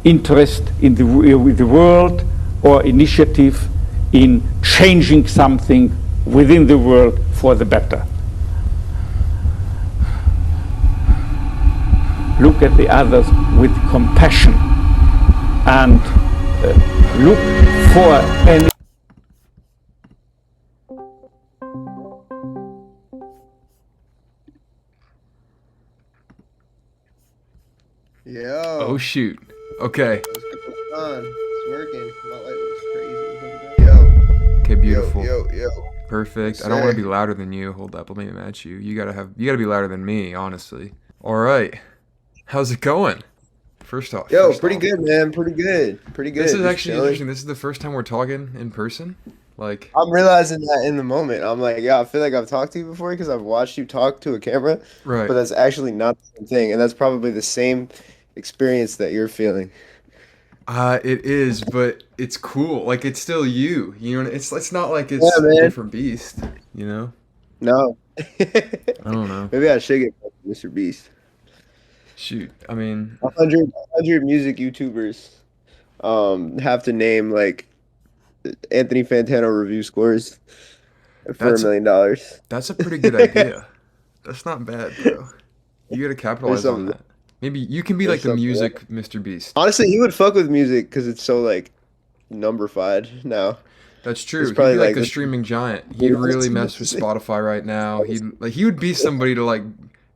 interest in with the world or initiative in changing something within the world for the better. Look at the others with compassion and look for any. Oh shoot. Okay. What's going on? It's working. My light looks crazy. Yo. Okay, beautiful. Yo. Perfect. Yes, I don't want to sir. be louder than you. Hold up, let me match you. You gotta be louder than me, honestly. Alright. How's it going? First off. Pretty good, man. Pretty good. This is Just actually chilling. interesting. This is the first time we're talking in person. Like, I'm realizing that in the moment. I'm like, yeah, I feel like I've talked to you before because I've watched you talk to a camera, right. but that's actually not the same thing. And that's probably the same experience that you're feeling. It is, but it's cool. Like it's still you. You know, it's not like Yeah, it's a man. different beast, you know? No. I don't know. Maybe I should get back to Mr. Beast. Shoot. I mean, 100 music YouTubers have to name like Anthony Fantano review scores for that's $1 million. that's a pretty good idea. That's not bad, bro. You gotta There's capitalize on something. that. Maybe you can be like There's the something there. music Mr. Beast. Honestly, he would fuck with music because it's so like numberfied now. That's It's true. He'd probably be like like the this. streaming giant. He'd really mess with Spotify right now. He would be somebody to like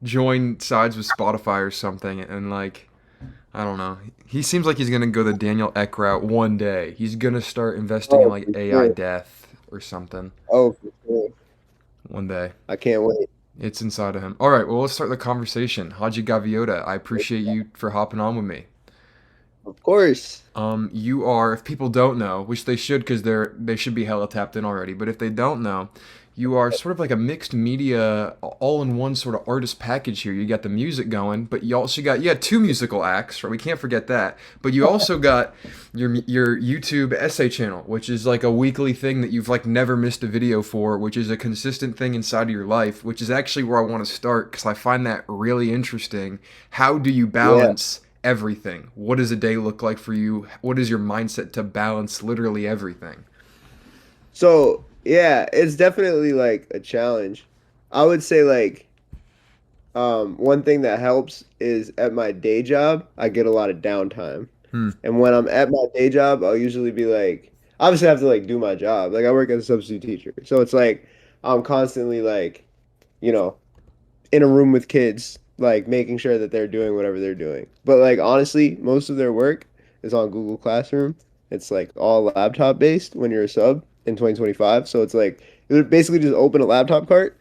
join sides with Spotify or something and like I don't know. He seems like he's gonna go the Daniel Ek route one day. He's gonna start investing in Oh, like for AI sure. death or something Oh, for sure. one day. I can't wait. It's inside of him. All right, well let's start the conversation. Hadji Gaviota, I appreciate you for hopping on with me. Of course. You are, if people don't know, which they should because they should be hella tapped in already, but if they don't know, you are sort of like a mixed media, all-in-one sort of artist package here. You got the music going, but you got two musical acts, right? We can't forget that. But you also got your YouTube essay channel, which is like a weekly thing that you've like never missed a video for, which is a consistent thing inside of your life, which is actually where I want to start because I find that really interesting. How do you Yeah. balance everything? What does a day look like for you? What is your mindset to balance literally everything? So, yeah, it's definitely like a challenge. I would say like one thing that helps is at my day job, I get a lot of downtime. Hmm. And when I'm at my day job, I'll usually be like, obviously I have to like do my job. Like I work as a substitute teacher. So it's like I'm constantly like, you know, in a room with kids, like making sure that they're doing whatever they're doing. But like honestly, most of their work is on Google Classroom. It's like all laptop based when you're a sub in 2025. So it's like it would basically just open a laptop cart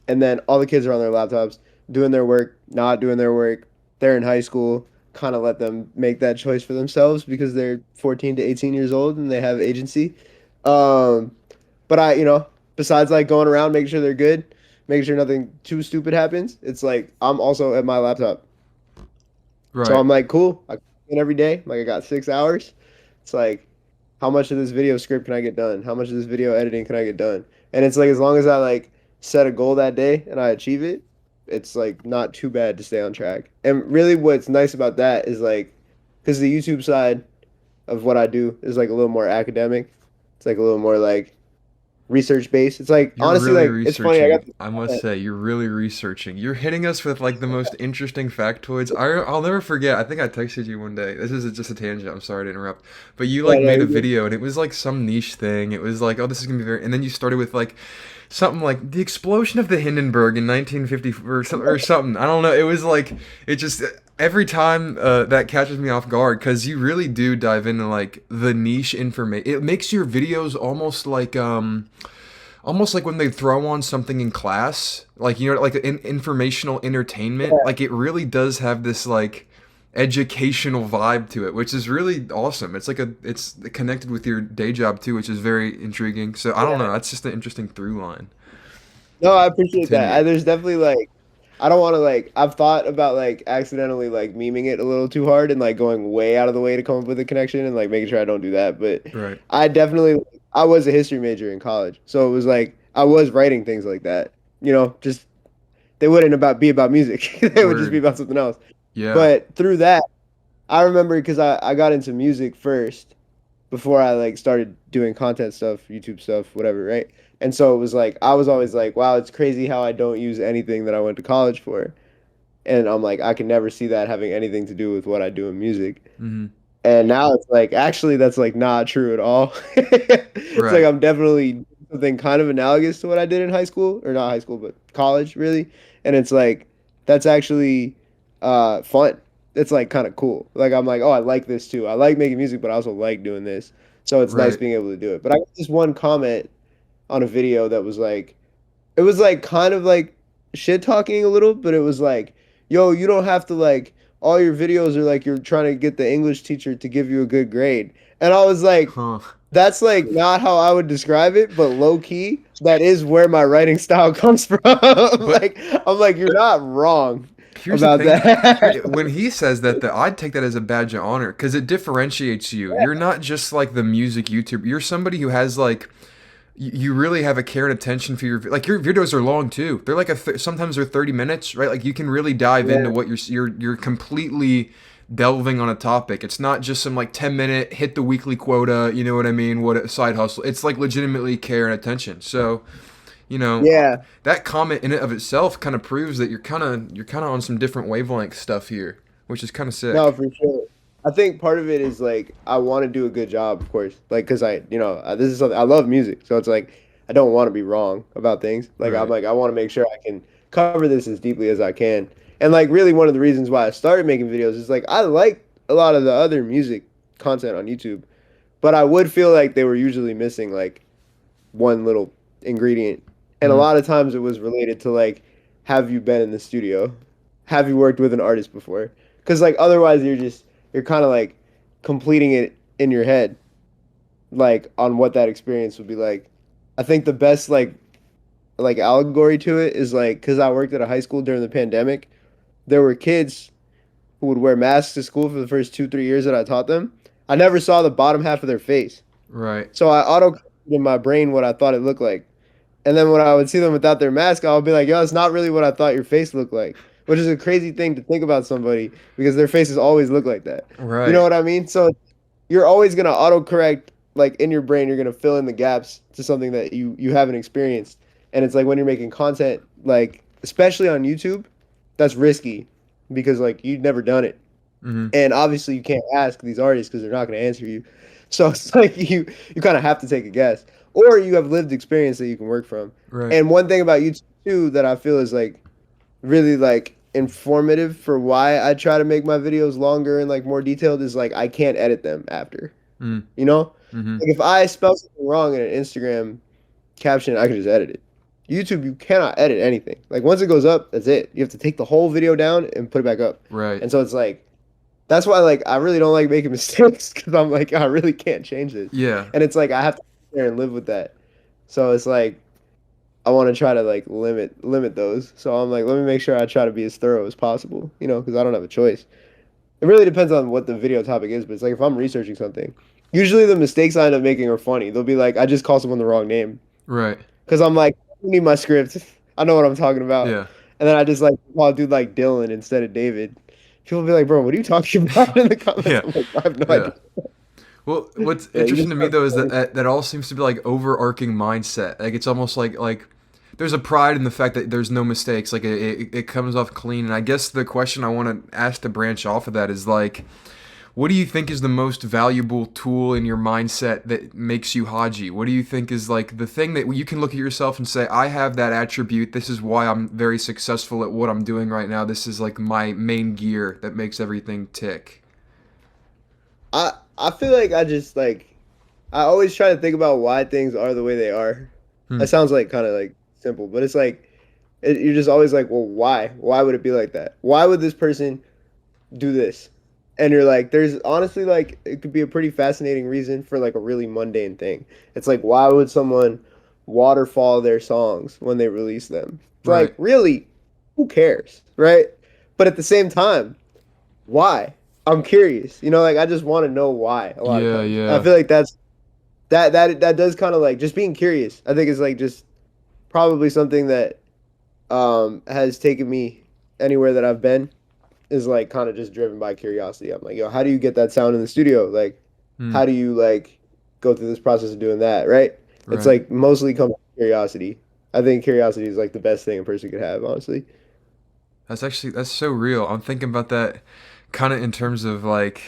and then all the kids are on their laptops doing their work, not doing their work. They're in high school, kind of let them make that choice for themselves because they're 14 to 18 years old and they have agency. Um, but besides like going around making sure they're good, making sure nothing too stupid happens, it's like I'm also at my laptop. So Right. I'm like, cool. I come in every day. Like I got 6 hours. It's like, how much of this video script can I get done? How much of this video editing can I get done? And it's like as long as I like set a goal that day and I achieve it, it's like not too bad to stay on track. And really what's nice about that is like because the YouTube side of what I do is like a little more academic. It's like a little more like research based. It's like You're honestly really like it's funny. I got researching. I must say, you're really researching. You're hitting us with like the most interesting factoids. I'll never forget. I think I texted you one day. This is just a tangent. I'm sorry to interrupt. But you like made a video and it was like some niche thing. It was like, oh, this is gonna be very. And then you started with like something like the explosion of the Hindenburg in 1950 or something. I don't know. It was like it just every time that catches me off guard because you really do dive into like the niche information. It makes your videos almost like when they throw on something in class, like like informational entertainment. Like it really does have this like educational vibe to it, which is really awesome. It's connected with your day job too, which is very intriguing. So I don't know, that's just an interesting through line. No, I appreciate that. Continue. There's definitely like, I don't want to like, I've thought about like accidentally like memeing it a little too hard and like going way out of the way to come up with a connection and like making sure I don't do that. But Right. I was a history major in college. So it was like, I was writing things like that, just they wouldn't be about music. They would just be Word. about something else. Yeah. But through that, I remember because I got into music first before I like started doing content stuff, YouTube stuff, whatever, right? And so it was like I was always like, wow, it's crazy how I don't use anything that I went to college for. And I'm like, I can never see that having anything to do with what I do in music. Hmm. And now it's like, actually, that's like not true at all. It's like Right. I'm definitely doing something kind of analogous to what I did in high school, or not high school, but college, really. And it's like, that's actually fun. It's like kind of cool. Like, I'm like, oh, I like this too. I like making music, but I also like doing this. So it's nice Right. being able to do it. But I got this one comment on a video that was like, it was like kind of like shit talking a little, but it was like, yo, you don't have to like all your videos are like you're trying to get the English teacher to give you a good grade. And I was like, Huh. that's like not how I would describe it, but low key, that is where my writing style comes from. But Like I'm like, you're not wrong here's the about thing. that. When he says that, I'd take that as a badge of honor because it differentiates you. You're not just like the music YouTuber. You're somebody who has like you really have a care and attention for like your videos are long too. They're like sometimes they're 30 minutes, right? Like you can really dive into Yeah. what you're completely delving on a topic. It's not just some like 10-minute hit the weekly quota, you know what I mean? What a side hustle. It's like legitimately care and attention. So, Yeah. that comment in and of itself kind of proves that you're kind of on some different wavelength stuff here, which is kind of No, sick. for sure. I think part of it is like I want to do a good job, of course. Like, cause this is something I love music, so it's like I don't want to be wrong about things. Like, I'm Right. like I want to make sure I can cover this as deeply as I can. And like, really, one of the reasons why I started making videos is like I like a lot of the other music content on YouTube, but I would feel like they were usually missing like one little ingredient. And a Hmm. lot of times it was related to like, have you been in the studio? Have you worked with an artist before? Because like otherwise you're kind of like completing it in your head, like on what that experience would be like. I think the best like allegory to it is like because I worked at a high school during the pandemic, there were kids who would wear masks to school for the first 2 3 years that I taught them. I never saw the bottom half of their face, Right. so I auto in my brain what I thought it looked like. And then when I would see them without their mask, I would be like, yo, it's not really what I thought your face looked like. Which is a crazy thing to think about somebody because their faces always look like that. You know Right. what I mean? So you're always gonna autocorrect like in your brain, you're gonna fill in the gaps to something that you haven't experienced. And it's like when you're making content, like especially on YouTube, that's risky because like you've never done it. Hmm. And obviously you can't ask these artists because they're not gonna answer you. So it's like you kind of have to take a guess, or you have lived experience that you can work from. Right. And one thing about YouTube too that I feel is like really like informative for why I try to make my videos longer and like more detailed is like I can't edit them after. Mm. You know? Hmm. Like if I spell something wrong in an Instagram caption, I can just edit it. YouTube, you cannot edit anything. Like once it goes up, that's it. You have to take the whole video down and put it back up. Right. And so it's like that's why like I really don't like making mistakes because I'm like I really can't change this, Yeah. and it's like I have to sit there and live with that. So it's like I want to try to like limit those. So I'm like let me make sure I try to be as thorough as possible, because I don't have a choice. It really depends on what the video topic is, but it's like if I'm researching something, usually the mistakes I end up making are funny. They'll be like I just call someone the wrong name Right. because I'm like I need my script. I know what I'm talking about, Yeah. and then I just like call a dude like Dylan instead of David. People will be like, bro, what are you talking about in the comments? Yeah. I'm like, I have no Yeah. idea. Well, what's Yeah, you interesting just to me gotta though is that all seems to be like overarching mindset. Like it's almost like there's a pride in the fact that there's no mistakes. Like it comes off clean. And I guess the question I want to ask to branch off of that is like, what do you think is the most valuable tool in your mindset that makes you Haji? What do you think is like the thing that you can look at yourself and say, I have that attribute. This is why I'm very successful at what I'm doing right now. This is like my main gear that makes everything tick. I feel like I just like I always try to think about why things are the way they are. Hmm. That sounds like kind of like simple, but it's like you're just always like, well, why? Why would it be like that? Why would this person do this? And you're like, there's honestly like it could be a pretty fascinating reason for like a really mundane thing. It's like, why would someone waterfall their songs when they release them? It's Right. like, really, who cares, right? But at the same time, why? I'm curious. Like I just want to know why a lot of Yeah. times. I Yeah. feel like that does kind of like just being curious. I think it's like just probably something that has taken me anywhere that I've been. is like kind of just driven by curiosity. I'm like, yo, how do you get that sound in the studio? Like, Hmm. how do you like go through this process of doing that, right? It's Right. like mostly comes from curiosity. I think curiosity is like the best thing a person could have, honestly. That's so real. I'm thinking about that kind of in terms of like,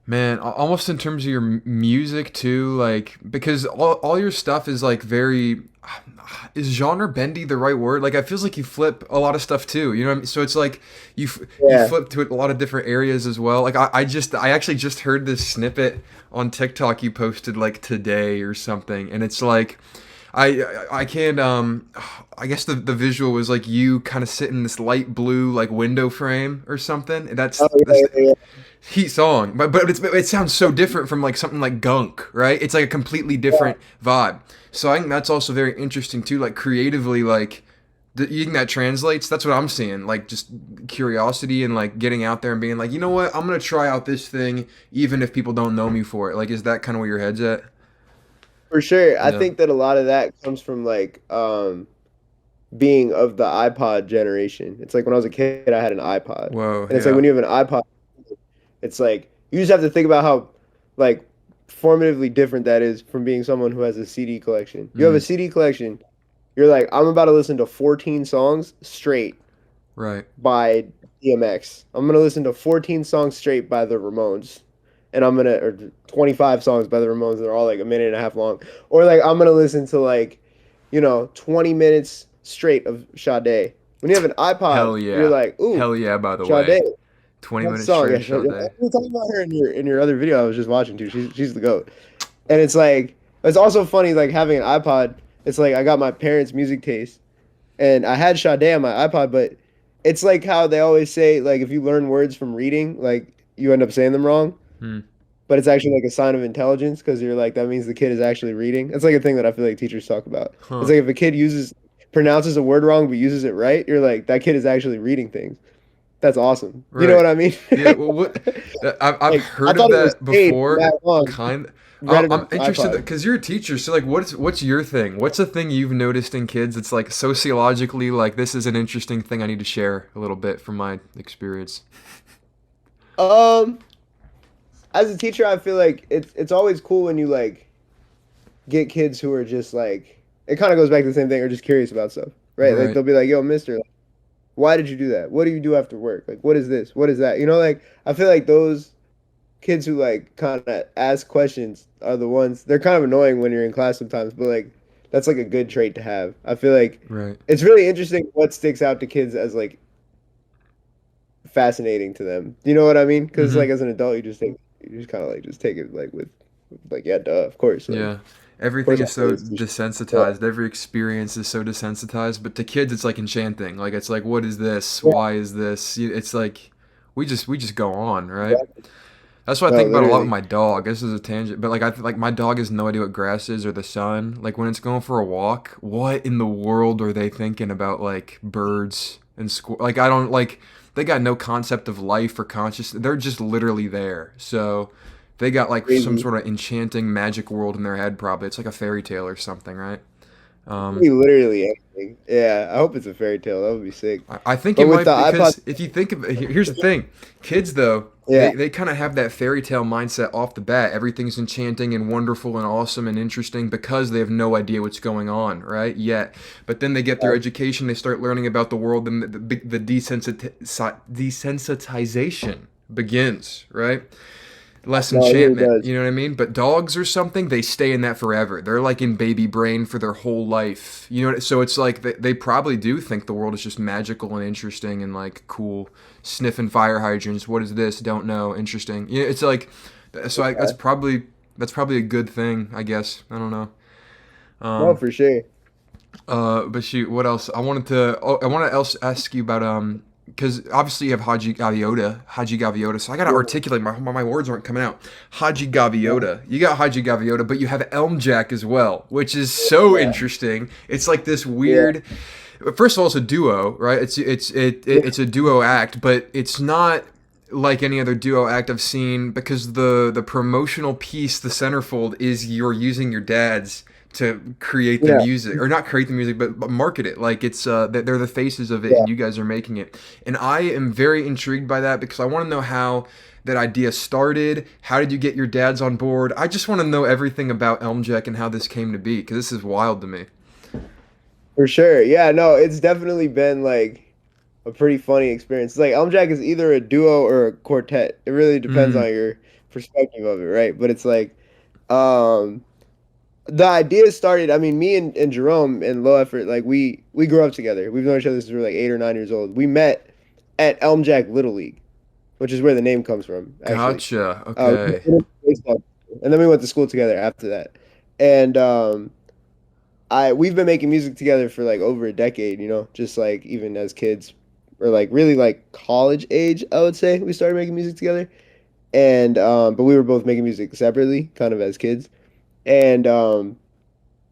man, almost in terms of your music too, like because all your stuff is like very is genre bendy the right word? Like I feels like you flip a lot of stuff too. You know what I mean? So it's like you Yeah. flip to a lot of different areas as well. Like I actually just heard this snippet on TikTok you posted like today or something, and it's like I can't I guess the visual was like you kind of sitting in this light blue like window frame or something. And Oh that's yeah, yeah, yeah. Heat song, but it sounds so different from like something like Gunk, right? It's like a completely different vibe. So I think that's also very interesting too. Like creatively, like you think that translates? That's what I'm seeing. Like just curiosity and like getting out there and being like, you know what? I'm gonna try out this thing, even if people don't know me for it. Like, is that kind of where your head's at? For sure. I Yeah. think that a lot of that comes from like being of the iPod generation. It's like when I was a kid, I had an iPod, Whoa. and it's like Yeah. when you have an iPod, it's like you just have to think about how like formatively different that is from being someone who has a CD collection. You have a Mm, CD collection, you're like, I'm about to listen to 14 songs straight right. by DMX. I'm gonna listen to 14 songs straight by the Ramones. And I'm gonna or 25 songs by the Ramones, they're all like a minute and a half long. Or like I'm gonna listen to like, 20 minutes straight of Sade. When you have an iPod, Hell you're yeah. like, ooh, Hell yeah. By the way, Sade. 20 That minutes song, yeah, straight Sade. shot day. We were talking about her in your other video I was just watching too. She's the goat. And it's like it's also funny like having an iPod. It's like I got my parents' music taste, and I had Sade on my iPod, but it's like how they always say like if you learn words from reading, like you end up saying them wrong, Hmm. but it's actually like a sign of intelligence because you're like that means the kid is actually reading. It's like a thing that I feel like teachers talk about. It's Huh. like if a kid pronounces a word wrong but uses it right, you're like that kid is actually reading things. That's awesome. You know Right. what I mean? Yeah. Well, what I've Like I heard of thought it was that paid for before. that long. Kind. Read it on I'm interested iPod. because you're a teacher. So like, what's your thing? What's a thing you've noticed in kids? It's like sociologically, like this is an interesting thing I need to share a little bit from my experience. Um, as a teacher, I feel like it's always cool when you like get kids who are just like it kind of goes back to the same thing, or just curious about stuff, right? Like Right. they'll be like, "Yo, Mister, like, why did you do that? What do you do after work? Like, what is this? What is that?" Like I feel like those kids who like kind of ask questions are the ones they're kind of annoying when you're in class sometimes, but like that's like a good trait to have. I feel like Right. it's really interesting what sticks out to kids as like fascinating to them. You know what I mean? Because Mm-hmm. like as an adult, you just kind of like just take it like with like yeah, duh, of course, like Yeah. of Everything course is I'll say so this to you. Yeah, desensitized. Every experience is so desensitized. But to kids, it's like enchanting. Like it's like, what is this? yeah, Why is this? It's like we just go on, right? exactly. That's what I No, think about a lot with literally. my dog. This is a tangent, but like like my dog has no idea what grass is or the sun. Like when it's going for a walk, what in the world are they thinking about like birds and like I don't like they got no concept of life or consciousness. They're just literally there. So they got like some Crazy. sort of enchanting magic world in their head probably. It's like a fairy tale or something, right? Um, Be literally anything. Yeah, I hope it's a fairy tale. That would be sick. I think it But with the might iPod, because if you think of here's the thing, kids though yeah, they kind of have that fairy tale mindset off the bat. Everything's enchanting and wonderful and awesome and interesting because they have no idea what's going on, right? Yet, but then they get their education, they start learning about the world, and the desensitization begins, right? Less no, it really enchantment, does. you know what I mean? But dogs or something, they stay in that forever. They're like in baby brain for their whole life. You know, so it's like they probably do think the world is just magical and interesting and like cool. Sniffing fire hydrants, what is this? Don't know. Interesting. Yeah, it's like so that's probably a good thing, I guess. I don't know. No, Um for sure. but shoot, what else? I want to else ask you about because obviously you have Hadji Gaviota. So I gotta Yeah, articulate my words aren't coming out. Hadji Gaviota. You got Hadji Gaviota, but you have Elm Jack as well, which is so yeah, interesting. It's like this yeah, weird. First of all, it's a duo, right? It's a duo act, but it's not like any other duo act I've seen because the promotional piece, the centerfold, is you're using your dad's to create the Yeah, music, or not create the music, but market it. Like it's they're the faces of it, yeah, and you guys are making it. And I am very intrigued by that because I want to know how that idea started. How did you get your dads on board? I just want to know everything about Elm Jack and how this came to be because this is wild to me. for sure. Yeah, no, it's definitely been like a pretty funny experience. It's like Elm Jack is either a duo or a quartet. It really depends Mm, on your perspective of it, right? But it's like, um, the idea started. I mean, me and Jerome and Low Effort, like we grew up together. We've known each other since we were like 8 or 9 years old. We met at Elm Jack Little League, which is where the name comes from, actually. gotcha. Okay. And then we went to school together after that. And I we've been making music together for like over a decade, just like even as kids or like really like college age, I would say we started making music together. And but we were both making music separately, kind of as kids. And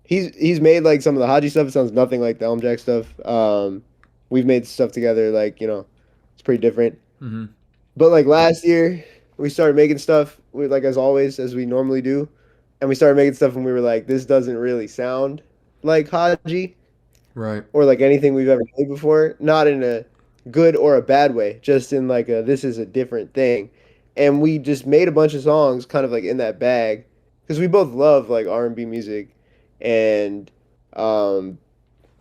he's made like some of the Hadji stuff. It sounds nothing like the Elm Jack stuff. We've made stuff together, like, it's pretty different. Hmm. But like last year, we started making stuff with like as always as we normally do, and we started making stuff and we were like, this doesn't really sound like Haji Right. or like anything we've ever made before. Not in a good or a bad way, just in like a this is a different thing. And we just made a bunch of songs kind of like in that bag because we both love like R&B music and um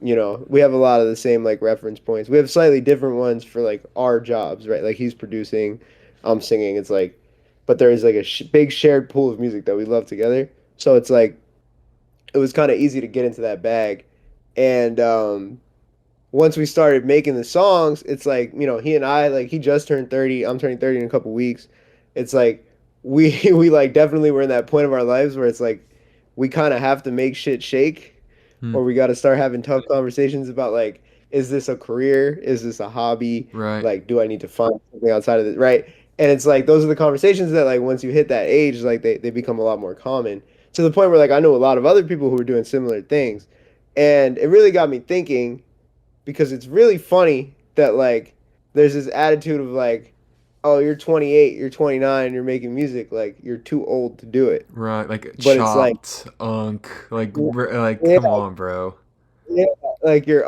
we have a lot of the same like reference points. We have slightly different ones for like our jobs, right? Like he's producing, I'm singing. It's like, but there is like a big shared pool of music that we love together. So it's like it was kind of easy to get into that bag. And once we started making the songs, it's like he and I like he just turned 30. I'm turning 30 in a couple weeks. It's like we like definitely were in that point of our lives where it's like we kind of have to make shit shake Hmm. or we got to start having tough conversations about like, is this a career? Is this a hobby? Right. Like, do I need to find something outside of it? Right. And it's like, those are the conversations that like, once you hit that age, like they become a lot more common to the point where like, I know a lot of other people who are doing similar things. And it really got me thinking because it's really funny that like, there's this attitude of like, oh, you're 28, you're 29, you're making music. Like, you're too old to do it. Right. Like But it's like, chopped, unk. Like, yeah, come on, bro. yeah, like you're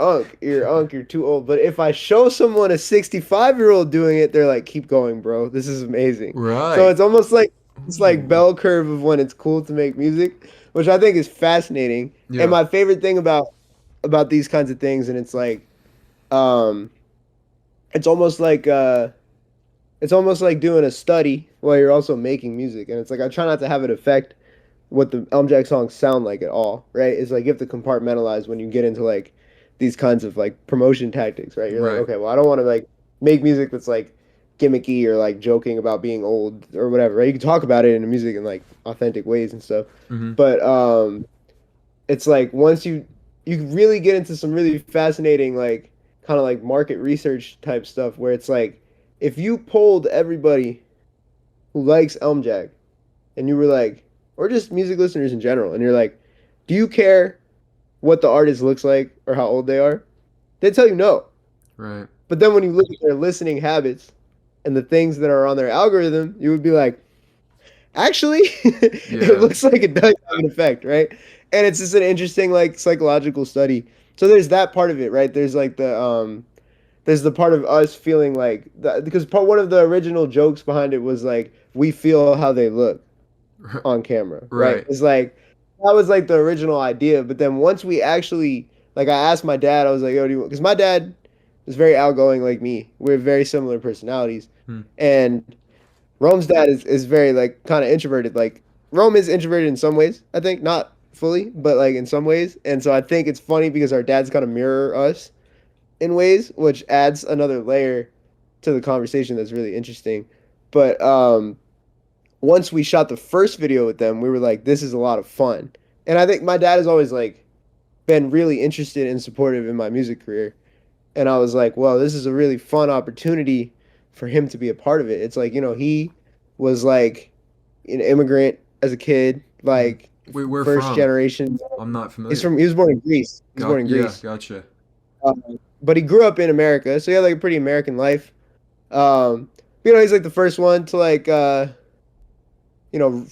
too old. But if I show someone a 65-year-old doing it, they're like, keep going, bro. This is amazing. So Right. it's almost like it's like Ooh. bell curve of when it's cool to make music, which I think is fascinating. And Yeah. my favorite thing about these kinds of things, and it's like, um, it's almost like doing a study while you're also making music. And it's like I try not to have it affect what the Elm Jack songs sound like at all, right? It's like you have to compartmentalize when you get into like these kinds of like promotion tactics, right? You're like, Right. okay, well, I don't want to like make music that's like gimmicky or like joking about being old or whatever, right? You can talk about it in the music in like authentic ways and stuff. Hmm. But it's like once you really get into some really fascinating like kind of like market research type stuff where it's like if you polled everybody who likes Elm Jack and you were like, or just music listeners in general, and you're like, do you care what the artist looks like or how old they are? They tell you no. Right. But then when you look at their listening habits and the things that are on their algorithm, you would be like, actually, it Yeah. looks like it does have an effect, right? And it's just an interesting like psychological study. So there's that part of it, right? There's the part of us feeling like because one of the original jokes behind it was like we feel how they look on camera, right? Right. It's like that was like the original idea, but then once we actually like I asked my dad, I was like, "Yo, do you?" Because my dad is very outgoing like me. We're very similar personalities, Hmm. and Rome's dad is very like kind of introverted. Like Rome is introverted in some ways, I think, not fully, but like in some ways. And so I think it's funny because our dads kind of mirror us in ways, which adds another layer to the conversation that's really interesting. But once we shot the first video with them, we were like, this is a lot of fun. And I think my dad has always like been really interested and supportive in my music career. And I was like, well, this is a really fun opportunity for him to be a part of it. It's like, he was like an immigrant as a kid, Hmm. like Wait, where first from? generation. I'm not He's familiar. from he was born in Greece. He was born Got in yeah, Greece. gotcha. But he grew up in America, so he had like a pretty American life. He's like the first one to like you know,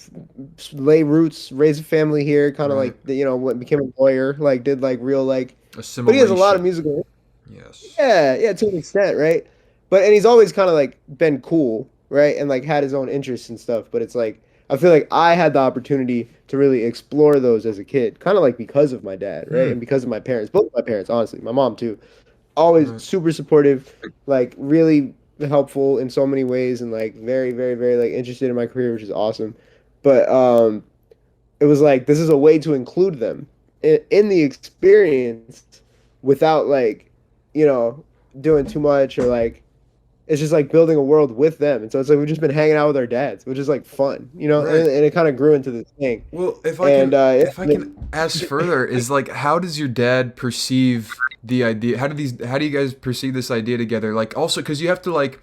lay roots, raise a family here, kind of Right. like, became a lawyer, like did like real like, but he has a lot of Assimilation. musical. Yes. Yeah, yeah, to an extent, right? And he's always kind of like been cool, right? And like had his own interests and stuff. But it's like I feel like I had the opportunity to really explore those as a kid, kind of like because of my dad, right? Hmm. And because of my parents, both my parents, honestly, my mom too, always Right. super supportive, like really helpful in so many ways, and like very, very, very like interested in my career, which is awesome. But it was like this is a way to include them in the experience without like you know doing too much or like it's just like building a world with them. And so it's like we've just been hanging out with our dads, which is like fun, Right. and it kind of grew into this thing. Well, And if I can ask further, is like how does your dad perceive the idea? How do you guys perceive this idea together? Like also because you have to like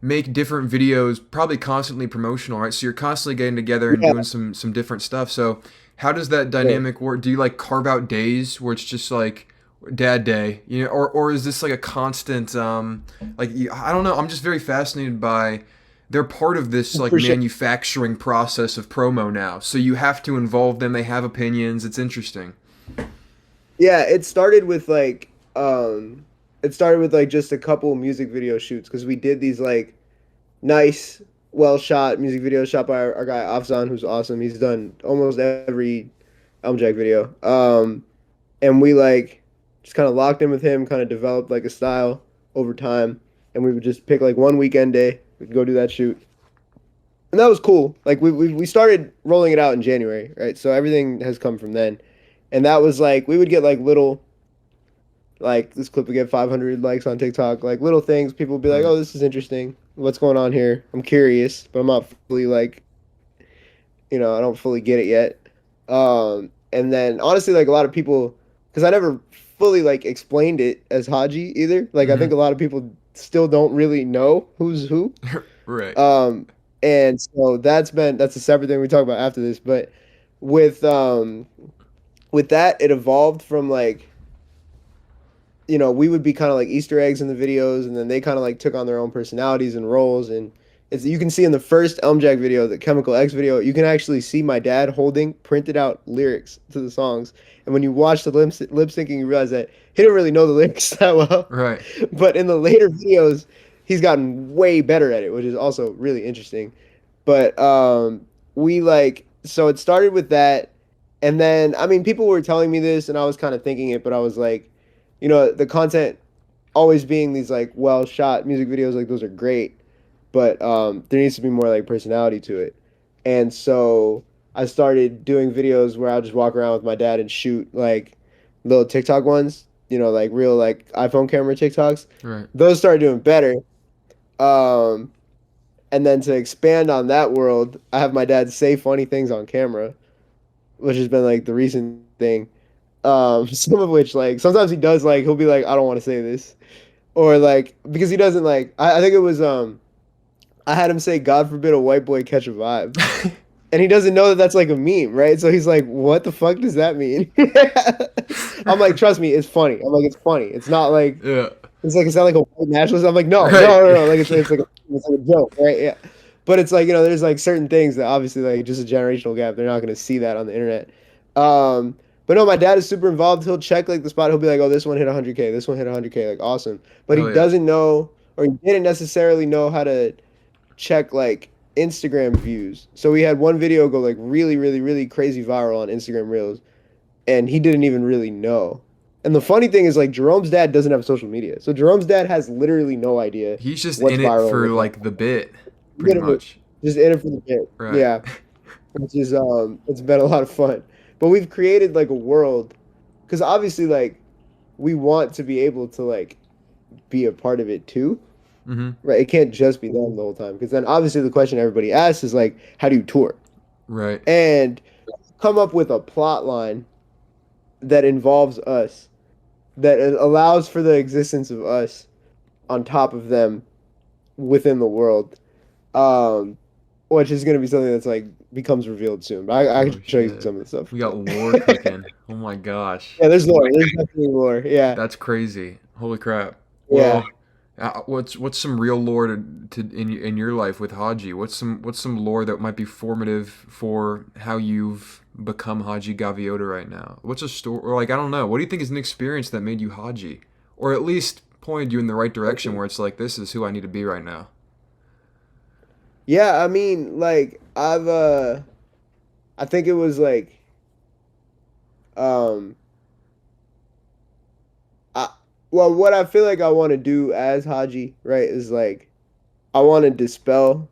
make different videos, probably constantly promotional, right? So you're constantly getting together and yeah, doing some different stuff. So how does that yeah, dynamic work? Do you like carve out days where it's just like dad day, you know, or is this like a constant I don't know, I'm just very fascinated by they're part of this like for sure. manufacturing process of promo now. So you have to involve them, they have opinions, it's interesting. Yeah, it started with like just a couple music video shoots because we did these like nice, well shot music videos shot by our guy Afzan, who's awesome. He's done almost every Elm Jack video. And we like just kind of locked in with him, kind of developed like a style over time, and we would just pick like one weekend day, we'd go do that shoot, and that was cool. Like we started rolling it out in January, right? So everything has come from then, and that was like we would get like little like this clip would get 500 likes on TikTok, like little things. People would be like, Right. "Oh, this is interesting. What's going on here? I'm curious, but I'm not fully like I don't fully get it yet." And then honestly, like a lot of people, because I never fully like explained it as Hadji either. Like I think Hmm. a lot of people still don't really know who's who. Right. Um, and so that's a separate thing we talk about after this. But with um with that, it evolved from like we would be kind of like Easter eggs in the videos, and then they kind of like took on their own personalities and roles. And you can see in the first Elm Jack video, the Chemical X video, you can actually see my dad holding printed out lyrics to the songs. And when you watch the lip syncing, you realize that he didn't really know the lyrics that well. Right. But in the later videos, he's gotten way better at it, which is also really interesting. But we like so it started with that, and then I mean, people were telling me this, and I was kind of thinking it, but I was like, the content always being these like well shot music videos, like those are great, but there needs to be more like personality to it. And so I started doing videos where I'll just walk around with my dad and shoot like little TikTok ones, like real like iPhone camera TikToks. Right. Those started doing better. Um, and then to expand on that world, I have my dad say funny things on camera, which has been like the recent thing. Some of which like sometimes he does like he'll be like, I don't want to say this. Or like because he doesn't like I think it was I had him say God forbid a white boy catch a vibe. And he doesn't know that that's like a meme, right? So he's like, "What the fuck does that mean?" I'm like, "Trust me, it's funny." I'm like, "It's funny. It's not like Yeah. it's not like a white nationalist." I'm like, "No, Right. no, no, no. Like it's like a joke, right?" Yeah. But it's like there's like certain things that obviously like just a generational gap. They're not gonna see that on the internet. But no, my dad is super involved. He'll check like the spot. He'll be like, "Oh, this one hit 100K. This one hit 100K. Like awesome." But he Hell yeah. doesn't know, or he didn't necessarily know how to check like Instagram views. So we had one video go like really, really, really crazy viral on Instagram Reels, and he didn't even really know. And the funny thing is like Jerome's dad doesn't have social media. So Jerome's dad has literally no idea He's just what's in it viral and for what's not. like the bit, pretty Literally much. just in it for the bit. Right. Yeah. Which is it's been a lot of fun. But we've created like a world because obviously like we want to be able to like be a part of it too. Hmm. Right? It can't just be them the whole time. Because then obviously the question everybody asks is like, how do you tour? Right. And come up with a plot line that involves us, that allows for the existence of us on top of them within the world. Um, which is going to be something that's like becomes revealed soon. But I Oh can show you shit. some of the stuff. We got lore cooking. Oh my gosh. Yeah, there's lore. There's definitely lore. Yeah, That's crazy. Holy crap. yeah. Well, What's some real lore in your life with Hadji? What's some lore that might be formative for how you've become Hadji Gaviota right now? What's a story, or like, I don't know. What do you think is an experience that made you Hadji, or at least pointed you in the right direction where it's like, this is who I need to be right now? Yeah, I mean, like I think it was like um I well, what I feel like I want to do as Haji, right, is like I want to dispel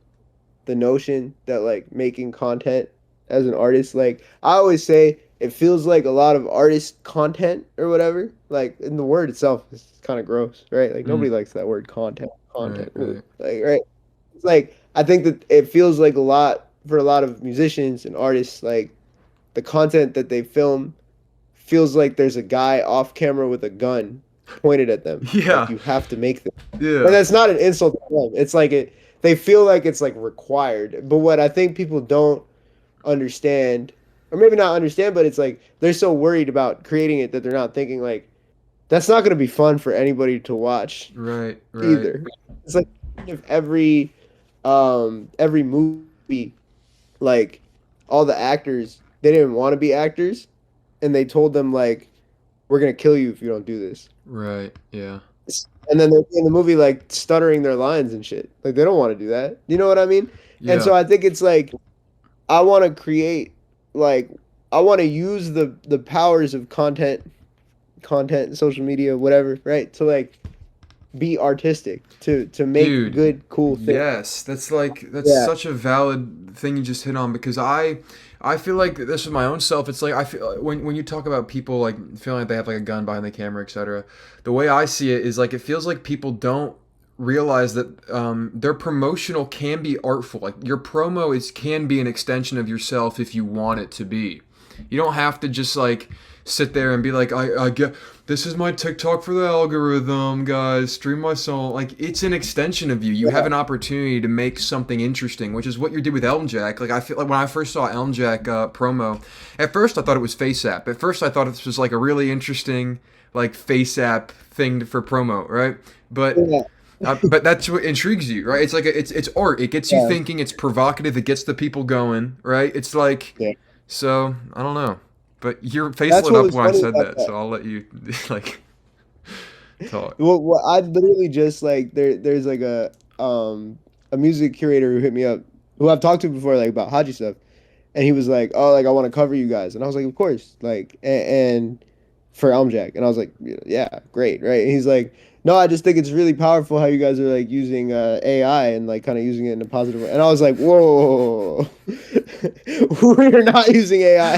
the notion that like making content as an artist, like I always say, it feels like a lot of artist content or whatever. Like, in the word itself is kind of gross, right? Like Mm, nobody likes that word content. right, Content, ooh. right. Like, right? It's like I think that it feels like a lot for a lot of musicians and artists, like the content that they film feels like there's a guy off camera with a gun pointed at them. Like, Yeah, you have to make this. And yeah, that's not an insult to them. It's like they feel like it's like required. But what I think people don't understand, or maybe not understand, but it's like they're so worried about creating it that they're not thinking like that's not going to be fun for anybody to watch right, right. either. It's like if every movie, like all the actors, they didn't want to be actors, and they told them like, we're gonna kill you if you don't do this. Right. Yeah. And then they're in the movie like stuttering their lines and shit. Like, they don't want to do that. You know what I mean? And Yeah. so I think it's like I want to create, like, I want to use the powers of content, social media, whatever, right? To like be artistic, to make Dude, good, cool things. yes, that's Yeah. such a valid thing you just hit on because I feel like this with my own self. It's like I feel when you talk about people like feeling like they have like a gun behind the camera, etc. The way I see it is like it feels like people don't realize that their promotional can be artful. Like your promo is can be an extension of yourself if you want it to be. You don't have to just like sit there and be like, I get this is my TikTok for the algorithm, guys. Stream my song. Like it's an extension of you. You have Yeah. an opportunity to make something interesting, which is what you did with Elm Jack. Like I feel like when I first saw Elm Jack promo, at first I thought it was Face App. At first I thought this was like a really interesting like Face App thing for promo, right? Yeah. But that's what intrigues you, right? It's like it's art. It gets you Yeah. thinking. It's provocative. It gets the people going, right? It's like Yeah. so. I don't know, but your face That's lit what up was when I funny said about that, that. so I'll let you like talk. Well, I literally just like there's like a music curator who hit me up, who I've talked to before, like about Haji stuff, and he was like, "Oh, like I want to cover you guys," and I was like, "Of course," like and for Elm Jack, and I was like, "Yeah, great, right?" And he's like, "No, I just think it's really powerful how you guys are like using AI and like kind of using it in a positive way," and I was like, "Whoa, we're not using AI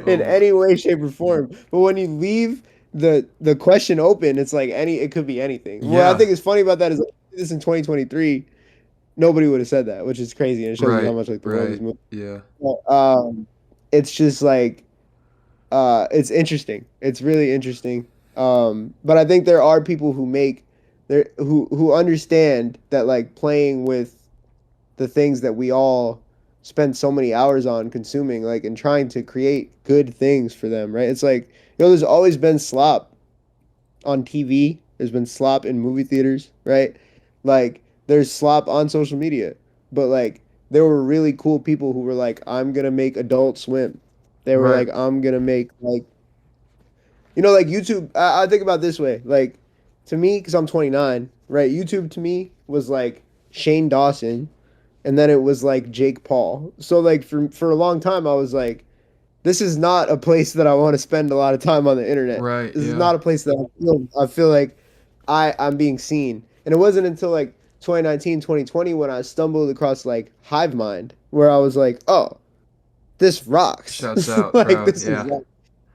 in Oh any way, shape, or form." But when you leave the question open, it's like it could be anything. What I yeah, think is funny about that is like, this in 2023, nobody would have said that, which is crazy, and it shows you how right, much like the world is right, moving. yeah, But, it's just like it's interesting. It's really interesting. But I think there are people who make there who understand that like playing with the things that we all spend so many hours on consuming, like, and trying to create good things for them, right? It's like, there's always been slop on TV. There's been slop in movie theaters, right? Like, there's slop on social media. But like, there were really cool people who were like, I'm gonna make Adult Swim. They were right, like, I'm gonna make like, like YouTube. I think about it this way, like, to me, because I'm 29, right? YouTube to me was like Shane Dawson, and then it was like Jake Paul. So like for a long time, I was like, this is not a place that I want to spend a lot of time on the internet. right, This is yeah, not a place that I feel like I'm being seen. And it wasn't until like 2019, 2020 when I stumbled across like Hive Mind, where I was like, oh, this rocks. shouts out, Like, bro, yeah,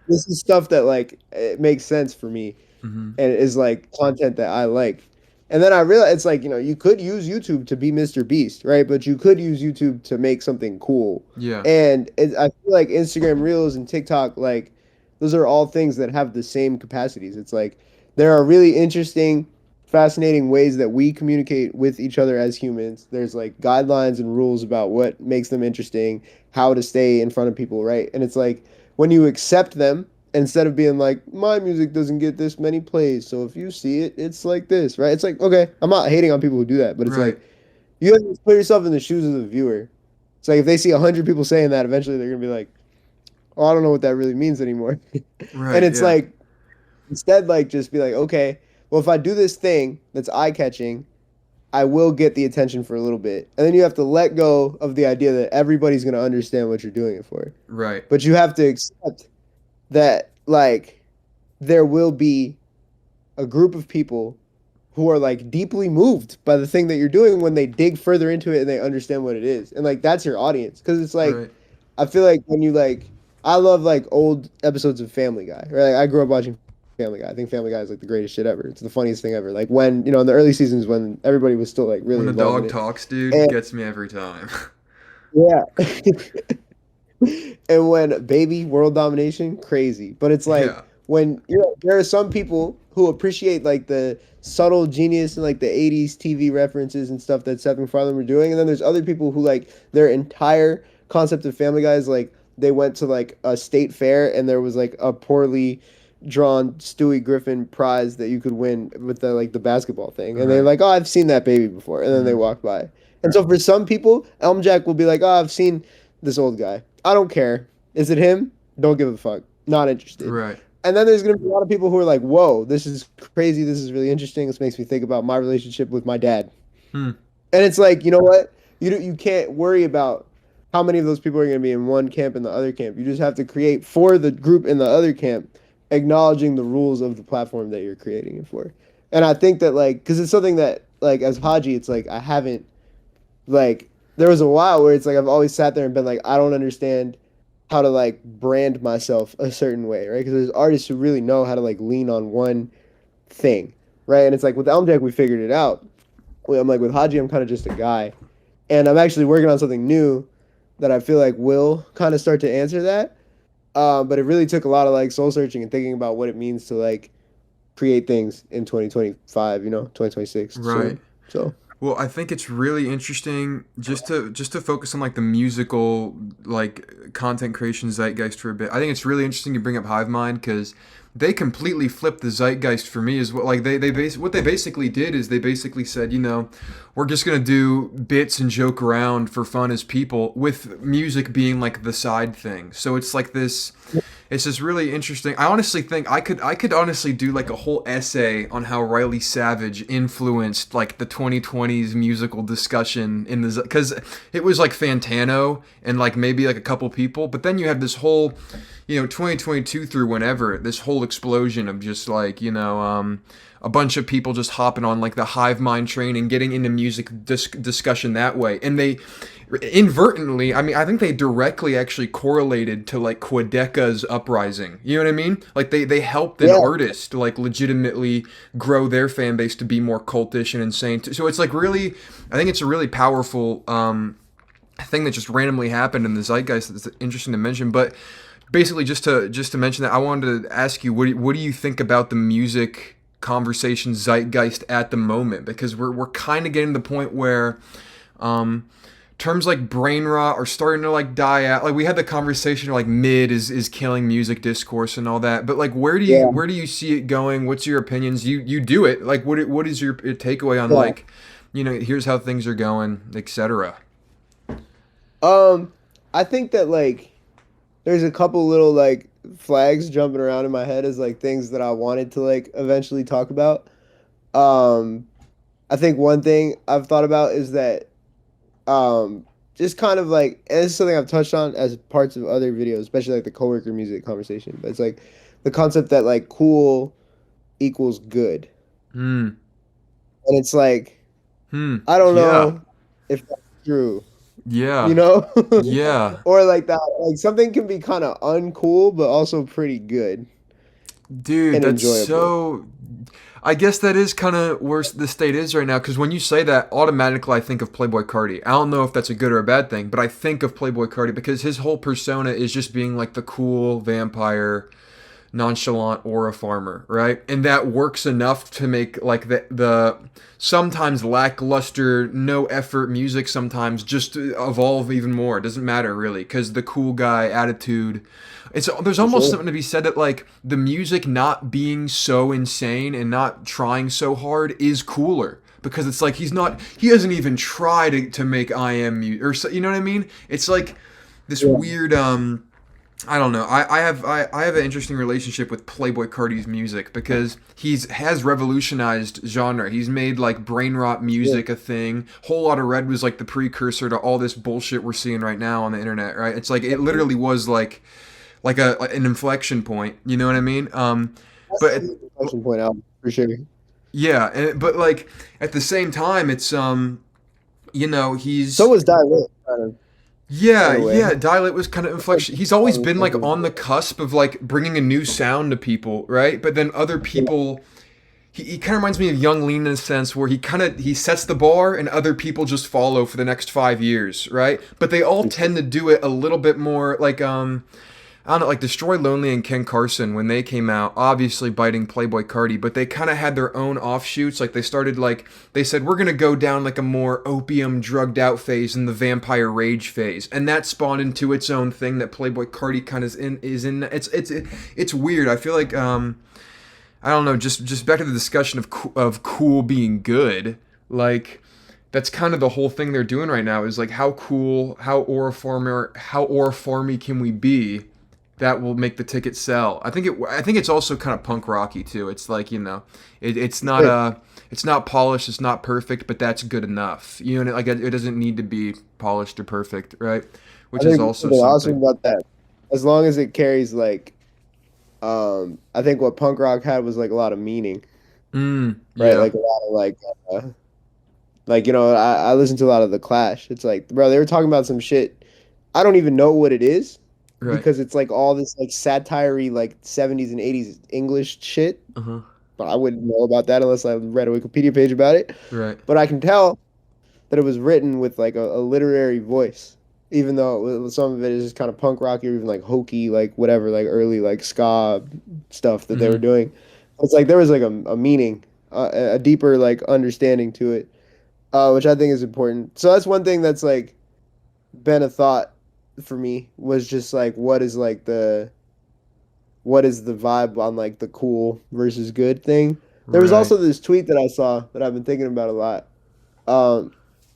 this is stuff that like it makes sense for me, hmm, and is like content that I like. And then I realized it's like, you could use YouTube to be Mr. Beast, right? But you could use YouTube to make something cool. yeah, And I feel like Instagram Reels and TikTok, like, those are all things that have the same capacities. It's like there are really interesting, fascinating ways that we communicate with each other as humans. There's like guidelines and rules about what makes them interesting, how to stay in front of people, right? And it's like when you accept them instead of being like, my music doesn't get this many plays, so if you see it, it's like this, right? It's like, okay, I'm not hating on people who do that, but it's Right. like you have to put yourself in the shoes of the viewer. It's like if they see 100 people saying that, eventually they're gonna be like, oh, I don't know what that really means anymore. And Right. it's Yeah. like instead, like just be like, okay, well, if I do this thing that's eye catching, I will get the attention for a little bit, and then you have to let go of the idea that everybody's gonna understand what you're doing it for. Right. But you have to accept that like there will be a group of people who are like deeply moved by the thing that you're doing when they dig further into it and they understand what it is. And like that's your audience. Because it's like Right. I feel like when you like I love like old episodes of Family Guy. Right? Like, I grew up watching Family Guy. I think Family Guy is like the greatest shit ever. It's the funniest thing ever. Like when, in the early seasons when everybody was still like When really the involved in dog it. talks, dude, And gets me every time. yeah. And when baby world domination, crazy. But it's like Yeah. when there are some people who appreciate like the subtle genius and like the 80s TV references and stuff that Seth MacFarlane were doing, and then there's other people who like their entire concept of Family Guy is like they went to like a state fair and there was like a poorly drawn Stewie Griffin prize that you could win with the basketball thing, and they're Right. like, oh, I've seen that baby before, and then they Hmm. walk by. And so for some people, Elm Jack will be like, oh, I've seen this old guy. I don't care. Is it him? Don't give a fuck. Not interested. Right. And then there's going to be a lot of people who are like, whoa, this is crazy. This is really interesting. This makes me think about my relationship with my dad. Hmm. And it's like, you know what? You can't worry about how many of those people are going to be in one camp and the other camp. You just have to create for the group in the other camp, acknowledging the rules of the platform that you're creating it for. And I think that like, because it's something that like as Hadji, it's like I haven't like there was a while where it's like I've always sat there and been like, I don't understand how to like brand myself a certain way, right? Because there's artists who really know how to like lean on one thing, right? And it's like with Elm Jack, we figured it out. I'm like with Hadji, I'm kind of just a guy, and I'm actually working on something new that I feel like will kind of start to answer that. But it really took a lot of like soul searching and thinking about what it means to like create things in 2025, 2026 Right. soon. So Well, I think it's really interesting just to focus on like the musical like content creation zeitgeist for a bit. I think it's really interesting you bring up Hive Mind because they completely flipped the zeitgeist for me as well. Like what they basically did is they basically said, we're just gonna do bits and joke around for fun as people, with music being like the side thing. So it's like this. It's just really interesting. I honestly think I could honestly do like a whole essay on how Riley Savage influenced like the 2020s musical discussion in the because it was like Fantano and like maybe like a couple people, but then you have this whole 2022 through whenever this whole explosion of just like a bunch of people just hopping on like the Hive Mind train and getting into music discussion that way, and they inadvertently, I mean, I think they directly actually correlated to like Quedeca's uprising. You know what I mean? Like they helped an yeah, artist like legitimately grow their fan base to be more cultish and insane. So it's like really, I think it's a really powerful thing that just randomly happened in the zeitgeist that's interesting to mention. But basically, just to mention that, I wanted to ask you, what do you think about the music conversation zeitgeist at the moment? Because we're kind of getting to the point where terms like brain rot are starting to like die out. Like we had the conversation like mid is killing music discourse and all that. But like where do yeah, you see it going? What's your opinions? You do it. Like what is your takeaway on yeah. like here's how things are going, etc. I think that like there's a couple little like flags jumping around in my head as like things that I wanted to like eventually talk about. Um, I think one thing I've thought about is that just kind of like, and this is something I've touched on as parts of other videos, especially like the coworker music conversation. But it's like the concept that like cool equals good, Hmm. and it's like Hmm. I don't Yeah. know if that's true, you Yeah. know, Yeah. or like that like something can be kind of uncool but also pretty good Dude, and that's enjoyable. so. I guess that is kind of where the state is right now. Because when you say that, automatically I think of Playboy Cardi. I don't know if that's a good or a bad thing, but I think of Playboy Cardi because his whole persona is just being like the cool vampire nonchalant or a farmer, right? And that works enough to make like the sometimes lackluster, no effort music sometimes just evolve even more. It doesn't matter really, because the cool guy attitude. There's almost something to be said that like the music not being so insane and not trying so hard is cooler, because it's like he doesn't even try to make IM music, or you know what I mean? It's like this weird I don't know. I have an interesting relationship with Playboi Carti's music, because has revolutionized genre. He's made like brain rot music a thing. Whole Lotta Red was like the precursor to all this bullshit we're seeing right now on the internet, right? It's like it literally was like an inflection point. You know what I mean? But an inflection point out for sure. Yeah, but like at the same time, it's he's So was Dilate, kind of. Yeah, Dilate was kind of inflection. He's always been like on the cusp of like bringing a new sound to people, right? But then other people, he kind of reminds me of Young Lean in a sense, where he sets the bar and other people just follow for the next 5 years, right? But they all tend to do it a little bit more like I don't know, like Destroy Lonely and Ken Carson, when they came out, obviously biting Playboi Carti, but they kind of had their own offshoots. Like they said, we're going to go down like a more opium drugged out phase and the vampire rage phase. And that spawned into its own thing that Playboi Carti kind of is in. It's weird. I feel like, I don't know, just back to the discussion of cool being good. Like, that's kind of the whole thing they're doing right now, is like how cool, how auriformy can we be that will make the ticket sell. I think it's also kind of punk rocky too. It's like, it's not polished, it's not perfect, but that's good enough. Like it doesn't need to be polished or perfect, right? Which is also something awesome about that. As long as it carries like, I think what punk rock had was like a lot of meaning, right? Yeah. Like a lot of I listened to a lot of The Clash. It's like, bro, they were talking about some shit. I don't even know what it is. Right. Because it's like all this like satire-y like 70s and 80s English shit. Uh-huh. But I wouldn't know about that unless I read a Wikipedia page about it. Right. But I can tell that it was written with like a literary voice, even though some of it is just kind of punk rocky or even like hokey, like whatever, like early like ska stuff that they were doing. It's like there was like a meaning, a deeper like understanding to it, which I think is important. So that's one thing that's like been a thought for me, was just like what is the vibe on like the cool versus good thing. There was also this tweet that I saw that I've been thinking about a lot,